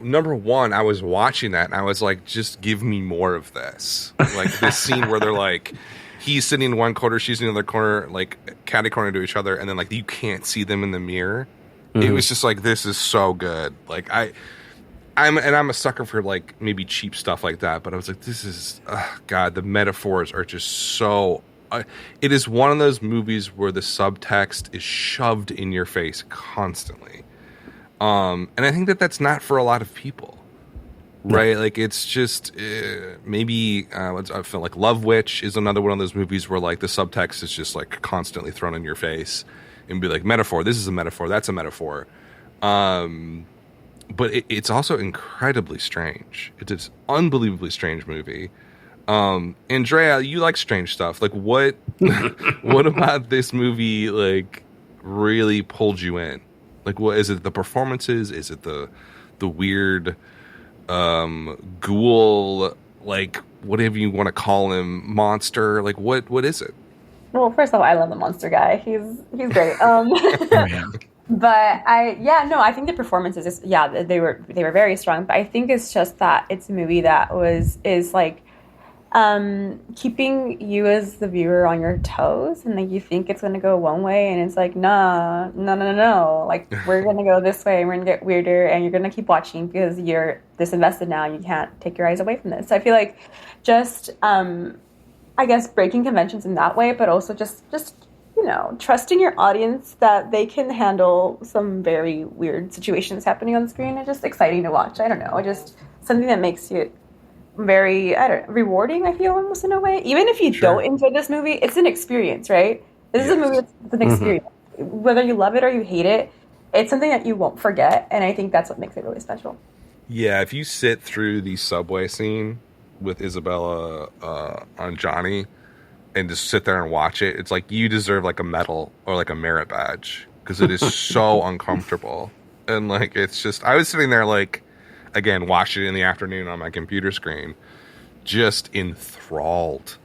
number one, I was watching that and I was like, just give me more of this. Like this scene where they're like, he's sitting in one corner, she's in the other corner, like catty corner to each other, and then like you can't see them in the mirror. It was just like, this is so good. Like I'm a sucker for like maybe cheap stuff like that, but I was like, this is God, the metaphors are just so. It is one of those movies where the subtext is shoved in your face constantly, and I think that's not for a lot of people, right? Like it's just maybe I feel like Love Witch is another one of those movies where like the subtext is just like constantly thrown in your face and be like, metaphor. This is a metaphor. That's a metaphor. But it's also incredibly strange. It's an unbelievably strange movie. Andrea, you like strange stuff. Like what? What about this movie? Like really pulled you in? Like, what is it? The performances? Is it the weird ghoul, like whatever you want to call him, monster? Like, what is it? Well, first of all, I love the monster guy. He's great. Oh, yeah. But I think the performances they were very strong. But I think it's just that it's a movie that is like keeping you as the viewer on your toes, and like you think it's gonna go one way, and it's like nah, no. Like we're gonna go this way, and we're gonna get weirder, and you're gonna keep watching because you're this invested now. You can't take your eyes away from this. So I feel like just I guess breaking conventions in that way, but also just trusting your audience that they can handle some very weird situations happening on screen, and just exciting to watch. I don't know, just something that makes you very rewarding. I feel almost in a way, even if you don't enjoy this movie, it's an experience, right? This is a movie that's an experience. Whether you love it or you hate it, it's something that you won't forget, and I think that's what makes it really special. Yeah, if you sit through the subway scene with Isabella on Johnny and just sit there and watch it, it's like you deserve like a medal or like a merit badge, because it is so uncomfortable. And like, it's just, I was sitting there like, again, watching it in the afternoon on my computer screen, just enthralled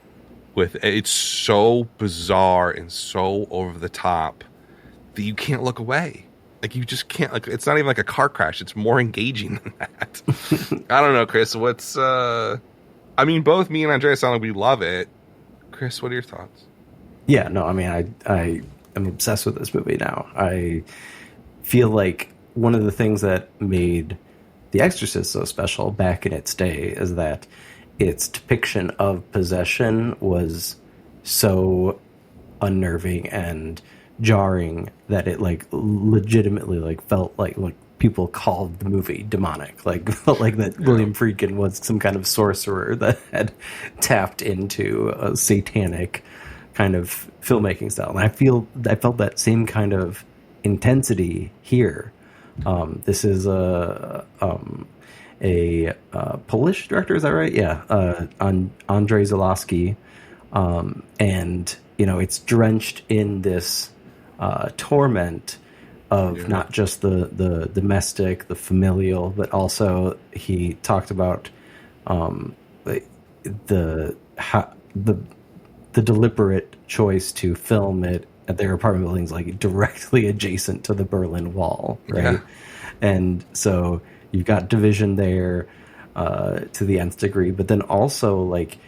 with it. It's so bizarre and so over the top that you can't look away. Like, you just can't, like, it's not even like a car crash. It's more engaging than that. I don't know, Chris, what's, I mean, both me and Andrea sound like we love it. Chris, what are your thoughts? Yeah, no, I mean, I am obsessed with this movie now. I feel like one of the things that made The Exorcist so special back in its day is that its depiction of possession was so unnerving and jarring that it like legitimately like felt like people called the movie demonic, like felt like that William Friedkin was some kind of sorcerer that had tapped into a satanic kind of filmmaking style. And I felt that same kind of intensity here. This is a Polish director, is that right? Yeah, Andrzej Żuławski, and it's drenched in this torment of not just the domestic, the familial, but also he talked about the deliberate choice to film it at their apartment buildings, like directly adjacent to the Berlin Wall, right? Yeah. And so you've got division there to the nth degree, but then also like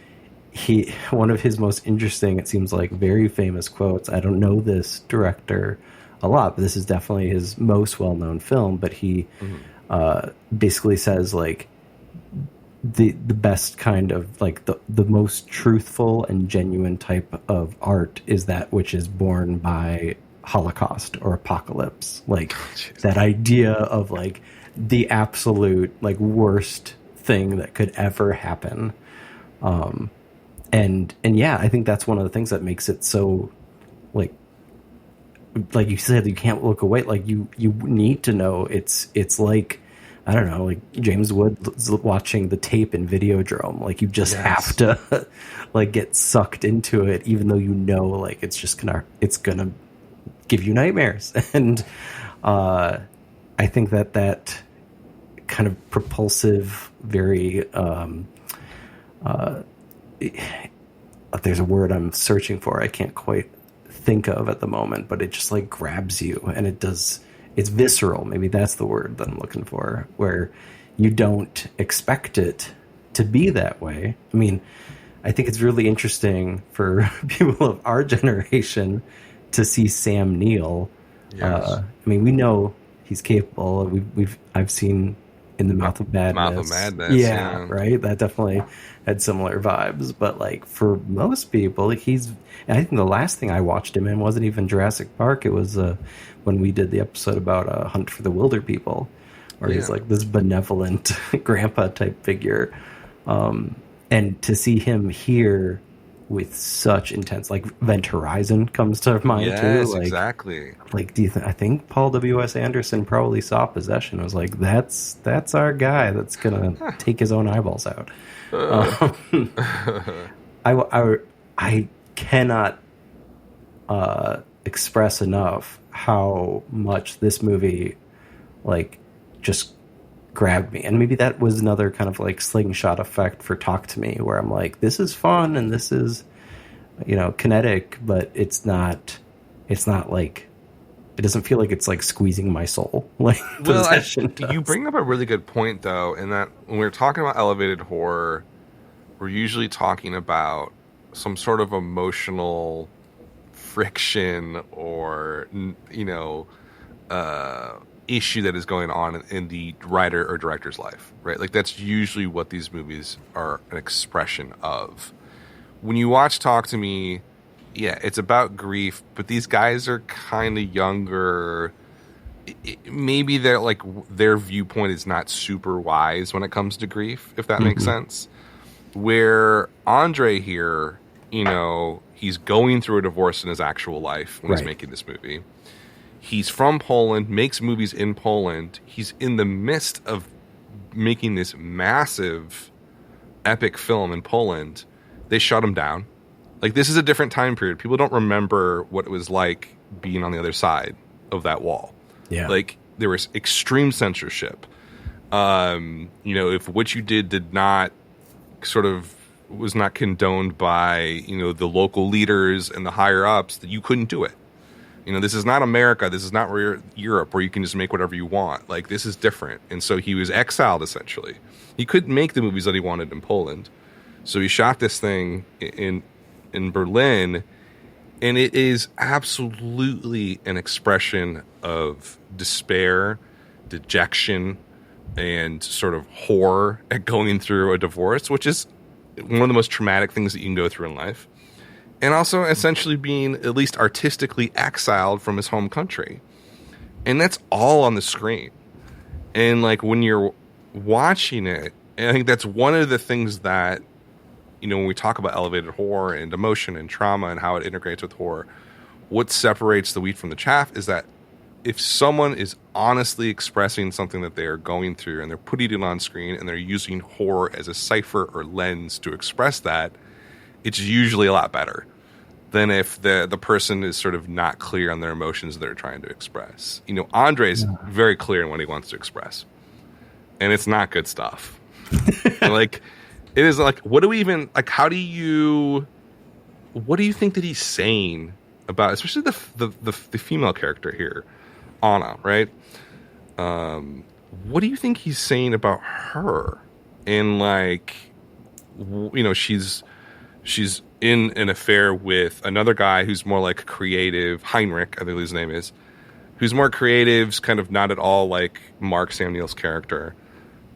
one of his most interesting, it seems like very famous quotes. I don't know this director a lot, but this is definitely his most well-known film. But he basically says like the best kind of like the most truthful and genuine type of art is that which is born by Holocaust or apocalypse. Like that idea of like the absolute like worst thing that could ever happen. And yeah, I think that's one of the things that makes it so like you said, you can't look away. Like you need to know it's like, I don't know, like James Woods watching the tape in Videodrome. Like you just have to like get sucked into it, even though like it's gonna give you nightmares. And I think that kind of propulsive, very there's a word I'm searching for, I can't quite think of at the moment, but it just like grabs you, and it's visceral. Maybe that's the word that I'm looking for, where you don't expect it to be that way. I mean, I think it's really interesting for people of our generation to see Sam Neill. I mean, we know he's capable. I've seen In the Mouth of Madness. Mouth of Madness. Yeah, right. That definitely had similar vibes. But like for most people, like and I think the last thing I watched him in wasn't even Jurassic Park. It was when we did the episode about Hunt for the Wilder People, where he's like this benevolent grandpa type figure. And to see him here with such intense, like Event Horizon comes to mind too. Like, exactly. Like, I think Paul W.S. Anderson probably saw Possession and was like, that's our guy that's gonna take his own eyeballs out. I cannot express enough how much this movie like just grabbed me. And maybe that was another kind of like slingshot effect for Talk to Me, where I'm like, this is fun and this is, you know, kinetic, but it's not like, it doesn't feel like it's like squeezing my soul like Possession does. You bring up a really good point though, in that when we're talking about elevated horror, we're usually talking about some sort of emotional friction or, you know, issue that is going on in the writer or director's life, right? Like that's usually what these movies are an expression of. When you watch Talk to Me, yeah, it's about grief, but these guys are kind of younger. Maybe they're like their viewpoint is not super wise when it comes to grief, if that makes sense. Where Andrzej here, you know, he's going through a divorce in his actual life when he's making this movie. He's from Poland, makes movies in Poland. He's in the midst of making this massive, epic film in Poland. They shut him down. Like, this is a different time period. People don't remember what it was like being on the other side of that wall. Yeah. Like, there was extreme censorship. You know, if what you did not sort of was not condoned by, you know, the local leaders and the higher ups, that you couldn't do it. You know, this is not America. This is not Europe where you can just make whatever you want. Like, this is different. And so he was exiled, essentially. He couldn't make the movies that he wanted in Poland. So he shot this thing in Berlin, and it is absolutely an expression of despair, dejection, and sort of horror at going through a divorce, which is one of the most traumatic things that you can go through in life. And also essentially being at least artistically exiled from his home country. And that's all on the screen. And like when you're watching it, and I think that's one of the things that, you know, when we talk about elevated horror and emotion and trauma and how it integrates with horror, what separates the wheat from the chaff is that if someone is honestly expressing something that they are going through and they're putting it on screen and they're using horror as a cipher or lens to express that, it's usually a lot better than if the person is sort of not clear on their emotions they're trying to express. You know, Andrzej's very clear in what he wants to express. And it's not good stuff. Like, it is like, what do we even, like, what do you think that he's saying about, especially the female character here, Anna, right? What do you think he's saying about her? And like, you know, she's in an affair with another guy who's more like creative, Heinrich, I think his name is, who's more creative, kind of not at all like Mark Samuel's character.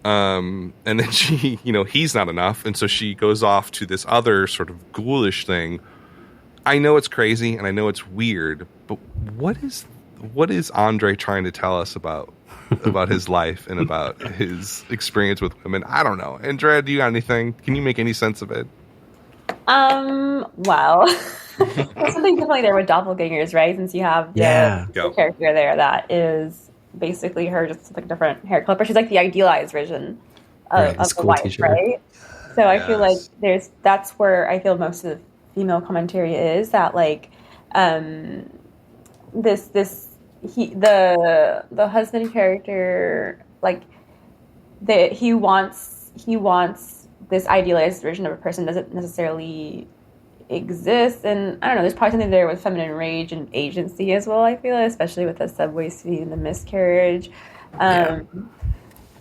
And then she, you know, he's not enough. And so she goes off to this other sort of ghoulish thing. I know it's crazy and I know it's weird, but what is Andrzej trying to tell us about his life and about his experience with women? I don't know. Andrea, do you got anything? Can you make any sense of it? Well, there's something definitely there with doppelgangers, right? Since you have the character there that is basically her, just like a different hair color, but she's like the idealized version of the wife, teacher. Right? So I feel like that's where I feel most of the female commentary is, that like the husband character, like he wants this idealized version of a person doesn't necessarily exist. And I don't know, there's probably something there with feminine rage and agency as well, I feel, especially with the subway scene and the miscarriage. I think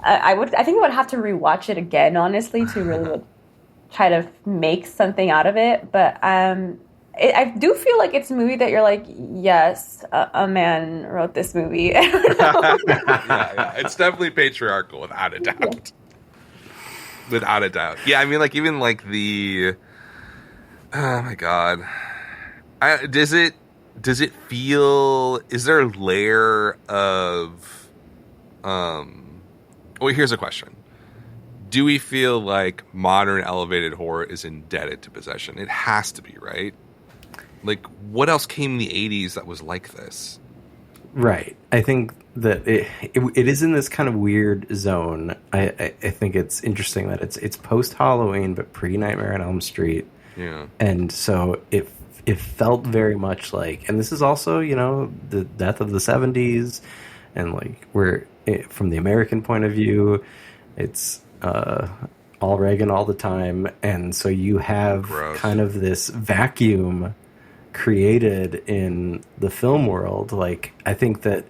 I would have to rewatch it again, honestly, to really try to make something out of it. But I do feel like it's a movie that you're like, yes, a man wrote this movie. Yeah, it's definitely patriarchal, without a doubt. Without a doubt. Yeah, I mean, like, even like the, oh my God. Does it feel, is there a layer of, well, here's a question. Do we feel like modern elevated horror is indebted to Possession? It has to be, right? Like, what else came in the 80s that was like this? Right. I think that it is in this kind of weird zone. I think it's interesting that it's post Halloween but pre Nightmare on Elm Street. Yeah. And so it felt very much like, and this is also, you know, the death of the 70s, and like from the American point of view, it's all Reagan all the time, and so you have Gross. kind of this vacuum created in the film world. Like, I think that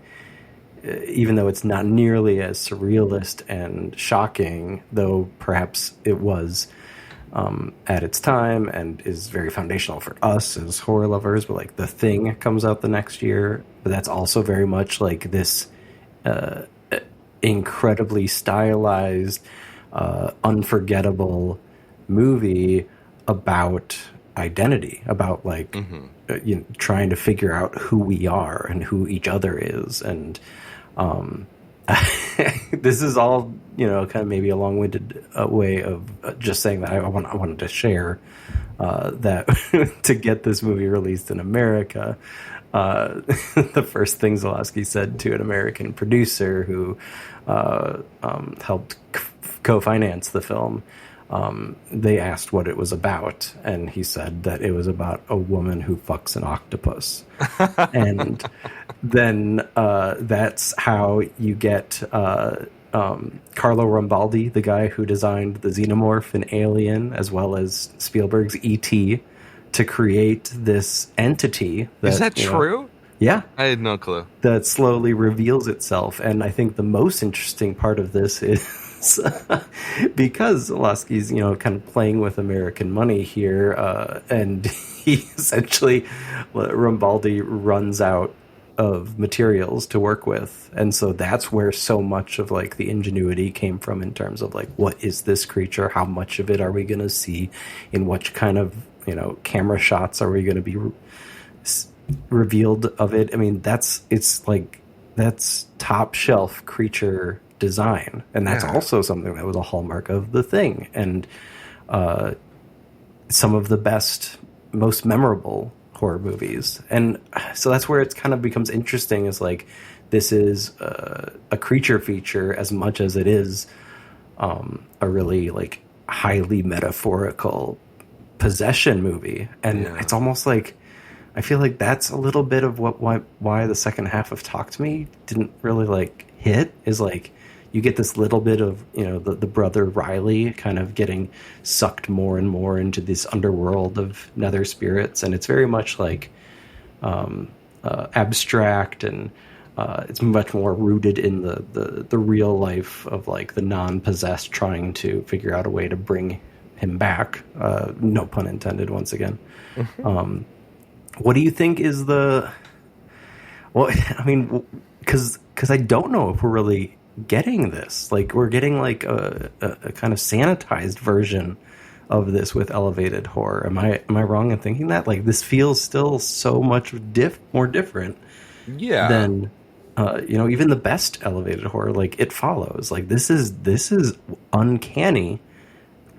even though it's not nearly as surrealist and shocking, though perhaps it was at its time and is very foundational for us as horror lovers, but like The Thing comes out the next year, but that's also very much like this incredibly stylized, unforgettable movie about identity, about like you know, trying to figure out who we are and who each other is. And this is all, you know, kind of maybe a long-winded way of just saying that I wanted to share that to get this movie released in America. The first thing Żuławski said to an American producer who helped co-finance the film, they asked what it was about, and he said that it was about a woman who fucks an octopus. And then that's how you get Carlo Rambaldi, the guy who designed the xenomorph in Alien, as well as Spielberg's E.T., to create this entity. Is that true? Yeah. I had no clue. That slowly reveals itself. And I think the most interesting part of this is because Żuławski's, you know, kind of playing with American money here, and he essentially, Rambaldi runs out of materials to work with. And so that's where so much of like the ingenuity came from in terms of like, what is this creature? How much of it are we going to see? In what kind of, you know, camera shots are we going to be revealed of it? I mean, that's top shelf creature design, and that's also something that was a hallmark of The Thing, and some of the best, most memorable horror movies. And so that's where it kind of becomes interesting, is like, this is a creature feature as much as it is a really like highly metaphorical possession movie. And it's almost like, I feel like that's a little bit of why the second half of Talk to Me didn't really like hit, is like, you get this little bit of, you know, the brother Riley kind of getting sucked more and more into this underworld of nether spirits, and it's very much like abstract, and it's much more rooted in the real life of like the non-possessed trying to figure out a way to bring him back. No pun intended, once again. What do you think is the? Well, I mean, because I don't know if we're really getting this. Like, we're getting like a kind of sanitized version of this with elevated horror. Am I wrong in thinking that? Like, this feels still so much more different than you know, even the best elevated horror, like It Follows. Like, this is uncanny.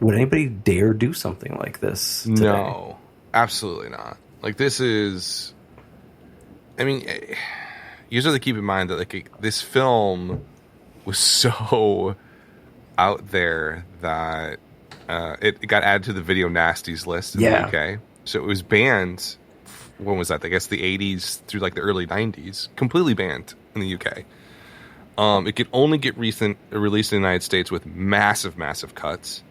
Would anybody dare do something like this today? No, absolutely not. Like, this is, I mean, you just have to keep in mind that like this film was so out there that it got added to the video nasties list in the UK. So it was banned. When was that? I guess the 80s through like the early 90s. Completely banned in the UK. It could only get released in the United States with massive cuts.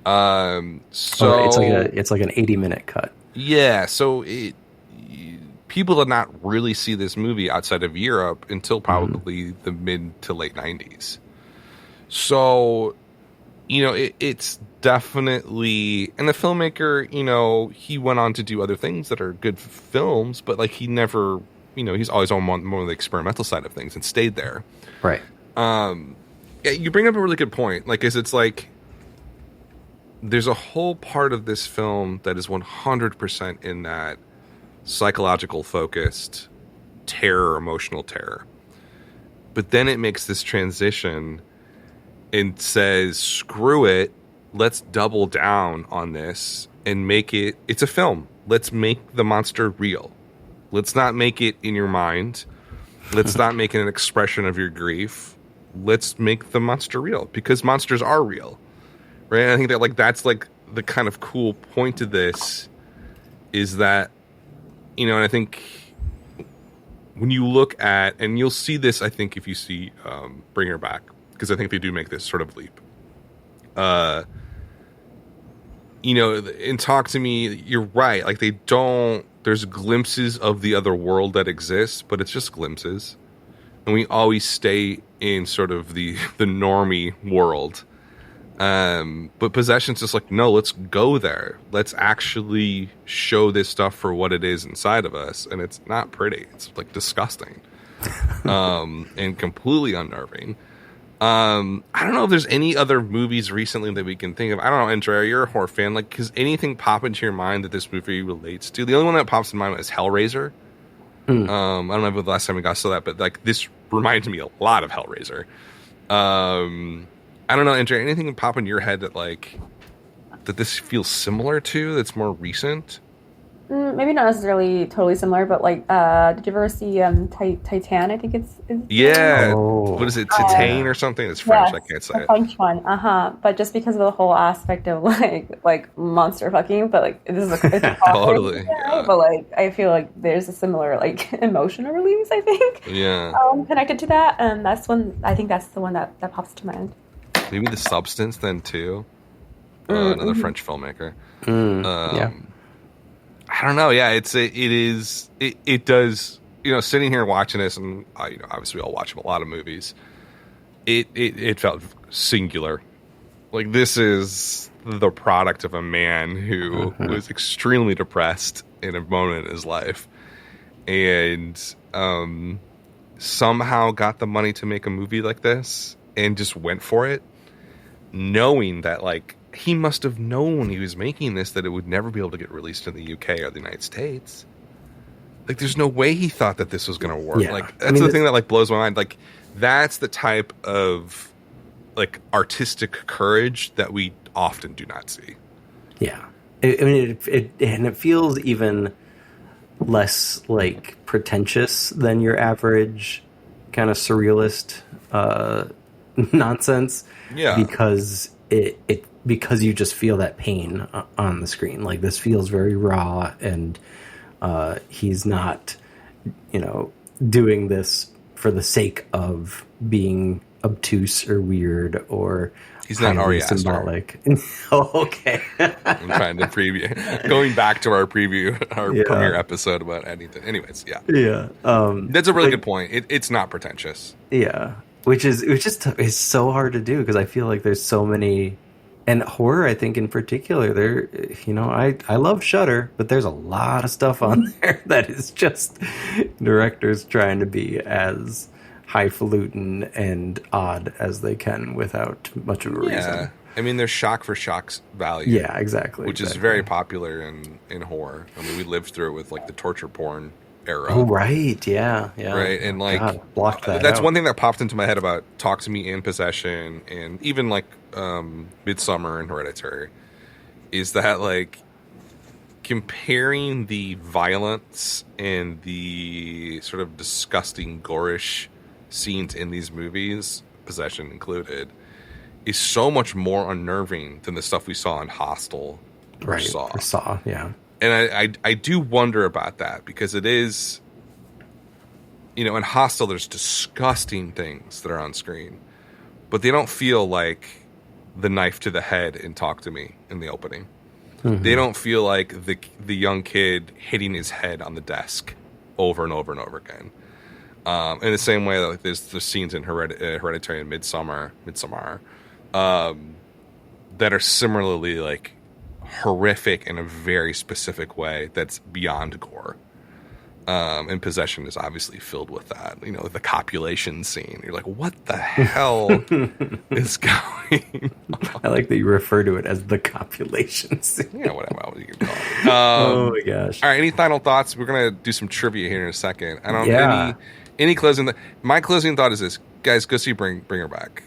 So it's like an 80-minute cut. Yeah, so people did not really see this movie outside of Europe until probably the mid to late 90s. So, you know, it's definitely, and the filmmaker, you know, he went on to do other things that are good films, but like he never, you know, he's always on more of the experimental side of things and stayed there. Right. Yeah, you bring up a really good point. Like, it's like, there's a whole part of this film that is 100% in that psychological focused terror, emotional terror. But then it makes this transition and says, screw it, let's double down on this and make it's a film. Let's make the monster real. Let's not make it in your mind. Let's not make it an expression of your grief. Let's make the monster real, because monsters are real. Right? And I think that like that's like the kind of cool point to this, is that And I think when you look at, and you'll see this, I think, if you see Bring Her Back, because I think they do make this sort of leap. In Talk to Me, you're right. Like, they don't, there's glimpses of the other world that exists, but it's just glimpses. And we always stay in sort of the normie world. But Possession's just like, no, let's go there. Let's actually show this stuff for what it is inside of us. And it's not pretty. It's like disgusting. And completely unnerving. I don't know if there's any other movies recently that we can think of. I don't know, Andrea, you're a horror fan. Like, does anything pop into your mind that this movie relates to? The only one that pops in mind is Hellraiser. I don't know if the last time we got to that, but like this reminds me a lot of Hellraiser. I don't know, Andrea, anything pop in your head that like that this feels similar to, that's more recent? Maybe not necessarily totally similar, but like, did you ever see Titan? I think it's yeah. Oh. What is it, Titan or something? It's French. Yes, I can't say the it. French one. But just because of the whole aspect of like monster fucking, but like this is it's a Totally. Yeah. But like I feel like there's a similar like emotional release. I think. Yeah. Connected to that, and that's one. I think that's the one that pops to mind. Maybe The Substance then too. Another French filmmaker. Yeah. I don't know. Yeah, it does. Sitting here watching this, and obviously we all watch a lot of movies. It felt singular. Like, this is the product of a man who was extremely depressed in a moment in his life, and somehow got the money to make a movie like this, and just went for it, knowing that like. He must have known when he was making this that it would never be able to get released in the UK or the United States. Like, there's no way he thought that this was going to work. Yeah. Like, that's the thing that like blows my mind. Like, that's the type of like artistic courage that we often do not see. Yeah. It feels even less like pretentious than your average kind of surrealist nonsense. Yeah. Because because you just feel that pain on the screen. Like, this feels very raw, and he's not, doing this for the sake of being obtuse or weird or he's not highly Ari Aster. symbolic. Oh, okay. I'm trying to preview, going back to our premiere episode about anything. Anyways, yeah. Yeah. That's a really good point. It's not pretentious. Yeah. Which is so hard to do, because I feel like there's so many, and horror, I think in particular, there, I love Shudder, but there's a lot of stuff on there that is just directors trying to be as highfalutin and odd as they can without much of a reason. I mean, there's shock for shock's value. Yeah, exactly. Which is very popular in horror. I mean, we lived through it with like the torture porn era. Oh, right. Yeah. Right. And like, God, blocked that that's out. one thing that popped into my head about Talk to Me and Possession, and even like Midsummer and Hereditary, is that like comparing the violence and the sort of disgusting gorish scenes in these movies, Possession included, is so much more unnerving than the stuff we saw in Hostel or Saw. Or Saw, yeah. And I do wonder about that, because it is, in Hostel, there's disgusting things that are on screen, but they don't feel like the knife to the head in Talk to Me in the opening. Mm-hmm. They don't feel like the young kid hitting his head on the desk over and over and over again. In the same way that like, there's scenes in Hereditary and Midsummer, that are similarly like horrific in a very specific way that's beyond gore. And Possession is obviously filled with that. The copulation scene. You're like, what the hell is going on? I like that you refer to it as the copulation scene. Yeah, whatever you can call it. Oh my gosh. All right, any final thoughts? We're going to do some trivia here in a second. I don't know. Any closing... My closing thought is this. Guys, go see Bring Her Back.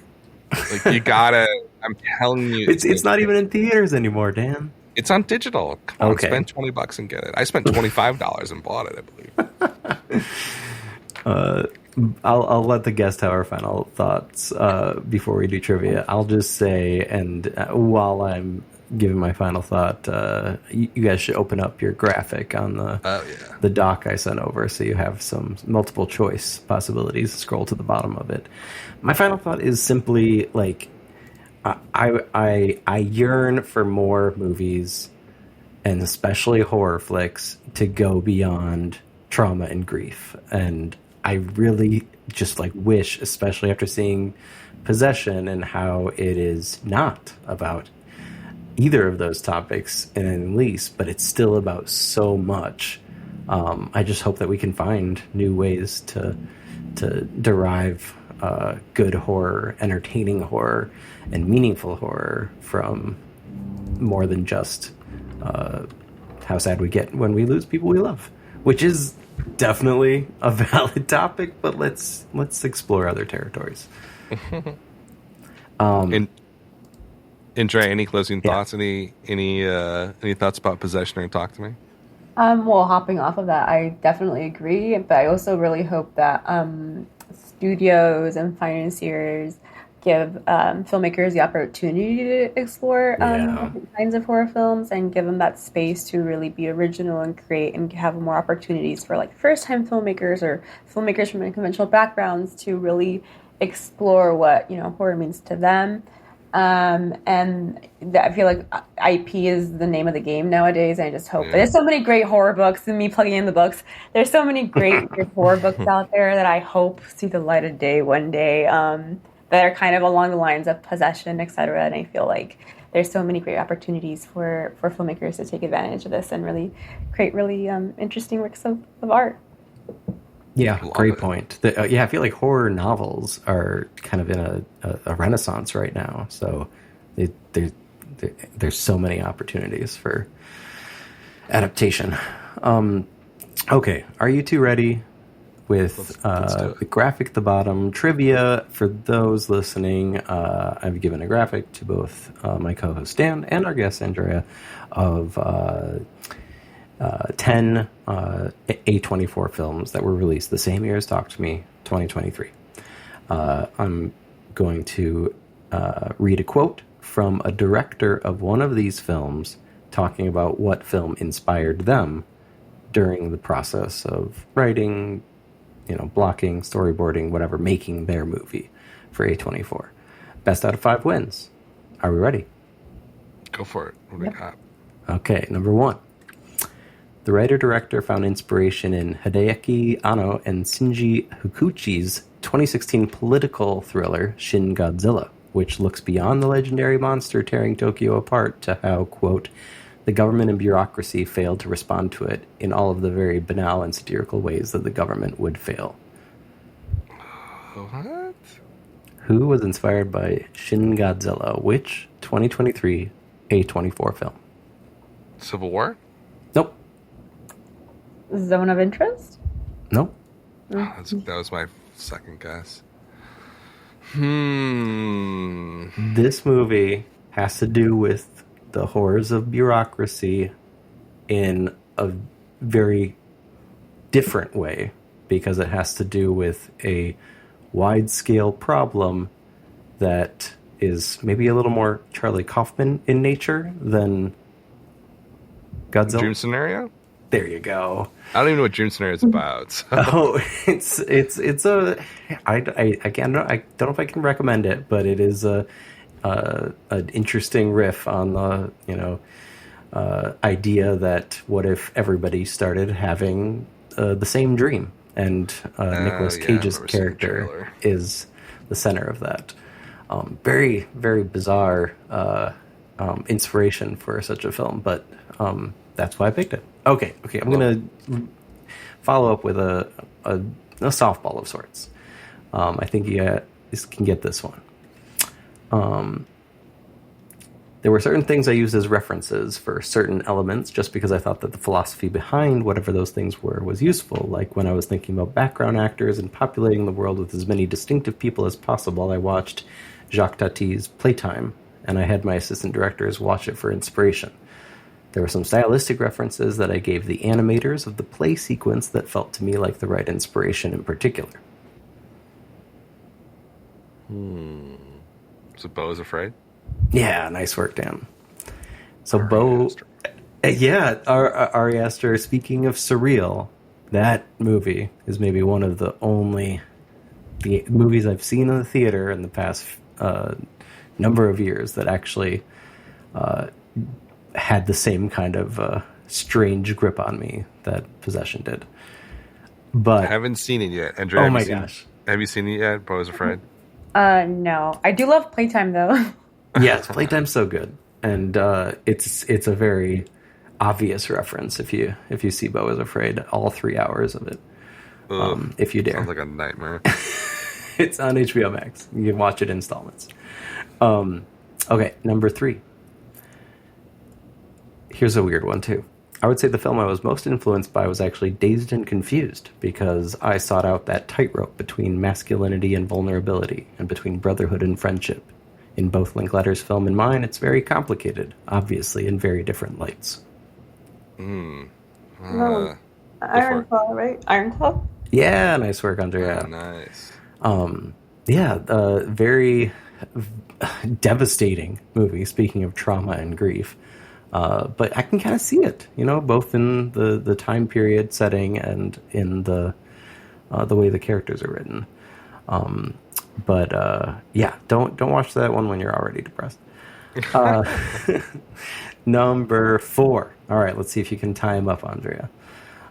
Like, you gotta... I'm telling you... It's not even in theaters anymore, Dan. It's on digital. Come on, okay. Spend $20 and get it. I spent $25 and bought it, I believe. I'll let the guest have our final thoughts before we do trivia. I'll just say, and while I'm giving my final thought, you guys should open up your graphic on the doc I sent over, so you have some multiple choice possibilities. Scroll to the bottom of it. My final thought is simply like, I yearn for more movies, and especially horror flicks, to go beyond trauma and grief. And I really just like wish, especially after seeing Possession and how it is not about either of those topics in least, but it's still about so much. I just hope that we can find new ways to derive good horror, entertaining horror, and meaningful horror from more than just how sad we get when we lose people we love, which is definitely a valid topic. But let's explore other territories. And Andrea, any closing thoughts? Any thoughts about Possession or Talk to Me? Well, hopping off of that, I definitely agree, but I also really hope that studios and financiers give filmmakers the opportunity to explore different kinds of horror films and give them that space to really be original and create and have more opportunities for like first-time filmmakers or filmmakers from unconventional backgrounds to really explore what horror means to them. And I feel like IP is the name of the game nowadays. And I just hope there's so many great horror books, and me plugging in the books. There's so many great horror books out there that I hope see the light of day one day. That are kind of along the lines of Possession, etc. And I feel like there's so many great opportunities for filmmakers to take advantage of this and really create really interesting works of art. Yeah, great point. I feel like horror novels are kind of in a renaissance right now. So there's so many opportunities for adaptation. Okay, are you two ready with the graphic at the bottom? Trivia for those listening. I've given a graphic to both my co-host Dan and our guest Andrea of 10 A24 films that were released the same year as Talk to Me, 2023. I'm going to read a quote from a director of one of these films talking about what film inspired them during the process of writing, blocking, storyboarding, whatever, making their movie for A24. Best out of 5 wins. Are we ready? Go for it. What do we got? Okay, number 1. The writer-director found inspiration in Hideaki Anno and Shinji Hikuchi's 2016 political thriller Shin Godzilla, which looks beyond the legendary monster tearing Tokyo apart to how, quote, the government and bureaucracy failed to respond to it in all of the very banal and satirical ways that the government would fail. What? Who was inspired by Shin Godzilla? Which 2023 A24 film? Civil War? Nope. Zone of Interest? Nope. Oh, that was my second guess. This movie has to do with the horrors of bureaucracy in a very different way, because it has to do with a wide-scale problem that is maybe a little more Charlie Kaufman in nature than Godzilla. Dream Scenario? There you go. I don't even know what Dream Scenario is about. So. Oh, it's a. I don't know if I can recommend it, but it is an interesting riff on the idea that what if everybody started having the same dream, and Nicolas Cage's character is the center of that. Very, very bizarre inspiration for such a film, but that's why I picked it. Okay. I'm gonna follow up with a softball of sorts. I think you can get this one. There were certain things I used as references for certain elements just because I thought that the philosophy behind whatever those things were was useful. Like when I was thinking about background actors and populating the world with as many distinctive people as possible, I watched Jacques Tati's Playtime, and I had my assistant directors watch it for inspiration. There were some stylistic references that I gave the animators of the play sequence that felt to me like the right inspiration in particular. So Beau is Afraid? Yeah, nice work, Dan. So Ari Bo, Aster. yeah, Ari Aster. Speaking of surreal, that movie is maybe one of the only the movies I've seen in the theater in the past number of years that actually had the same kind of strange grip on me that Possession did. But I haven't seen it yet. Andrea, oh my gosh, have you seen it yet? Bo is Afraid. No. I do love Playtime though. yes, Playtime's so good, and it's a very obvious reference if you see Beau is Afraid, all 3 hours of it, if you dare. Sounds like a nightmare. It's on HBO Max. You can watch it in installments. Okay, number 3. Here's a weird one too. I would say the film I was most influenced by was actually Dazed and Confused, because I sought out that tightrope between masculinity and vulnerability, and between brotherhood and friendship. In both Linklater's film and mine, it's very complicated, obviously in very different lights. Iron Claw, right? Iron Claw? Yeah, nice work, Andrea. Nice. Very devastating movie, speaking of trauma and grief. But I can kind of see it, both in the time period setting and in the way the characters are written. Don't watch that one when you're already depressed. Number 4. All right, let's see if you can tie him up, Andrea.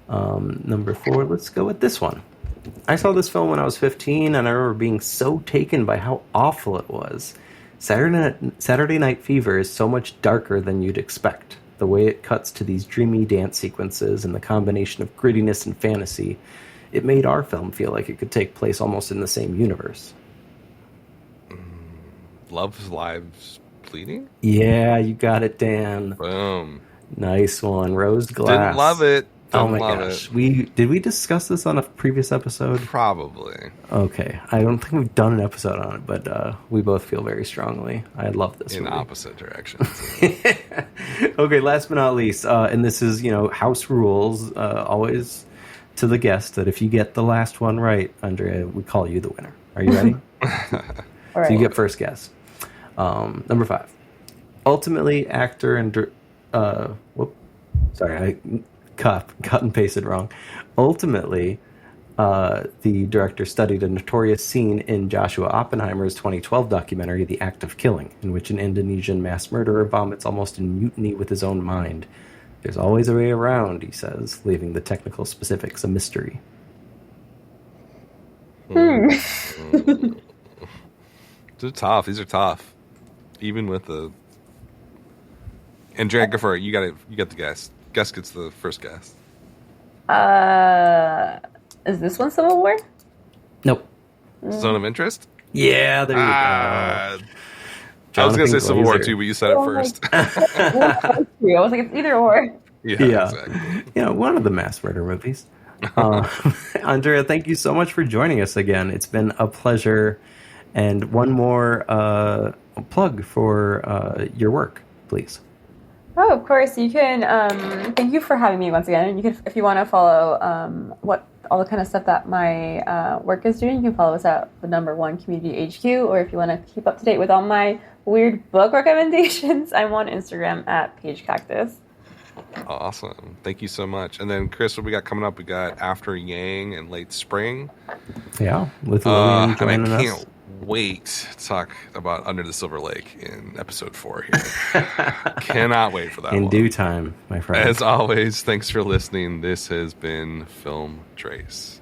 Number 4, let's go with this one. I saw this film when I was 15, and I remember being so taken by how awful it was. Saturday Night Fever is so much darker than you'd expect. The way it cuts to these dreamy dance sequences and the combination of grittiness and fantasy, it made our film feel like it could take place almost in the same universe. Love's Lives Bleeding? Yeah, you got it, Dan. Boom. Nice one. Rose Glass. Didn't love it. Oh my gosh. Did we discuss this on a previous episode? Probably. Okay. I don't think we've done an episode on it, but we both feel very strongly. I love this in movie. opposite directions. Okay, last but not least, and this is, house rules, always to the guest, that if you get the last one right, Andrea, we call you the winner. Are you ready? All right. So you get first guess. Number 5. Ultimately, actor and... Sorry, I cut and pasted wrong. Ultimately, the director studied a notorious scene in Joshua Oppenheimer's 2012 documentary, The Act of Killing, in which an Indonesian mass murderer vomits almost in mutiny with his own mind. There's always a way around, he says, leaving the technical specifics a mystery. They're tough. These are tough. Even with the... Andrea, go for it. You got the guess. Guess gets the first guess. Is this one Civil War? Nope. Zone of Interest? Yeah, there you go. I was going to say Civil War too, but you said it first. I was like, it's either or. Yeah, exactly. One of the mass murder movies. Andrea, thank you so much for joining us again. It's been a pleasure. And one more plug for your work, please. Oh, of course. You can. Thank you for having me once again. And you can, if you want to follow what all the kind of stuff that my work is doing, you can follow us at the #1 Community HQ. Or if you want to keep up to date with all my weird book recommendations, I'm on Instagram at Page Cactus. Awesome. Thank you so much. And then, Chris, what we got coming up? We got After Yang and Late Spring. Yeah, with Lillian joining and I us. can't wait to talk about Under the Silver Lake in episode 4 here. Cannot wait for that In one. due time, my friend. As always, thanks for listening. This has been Film Trace.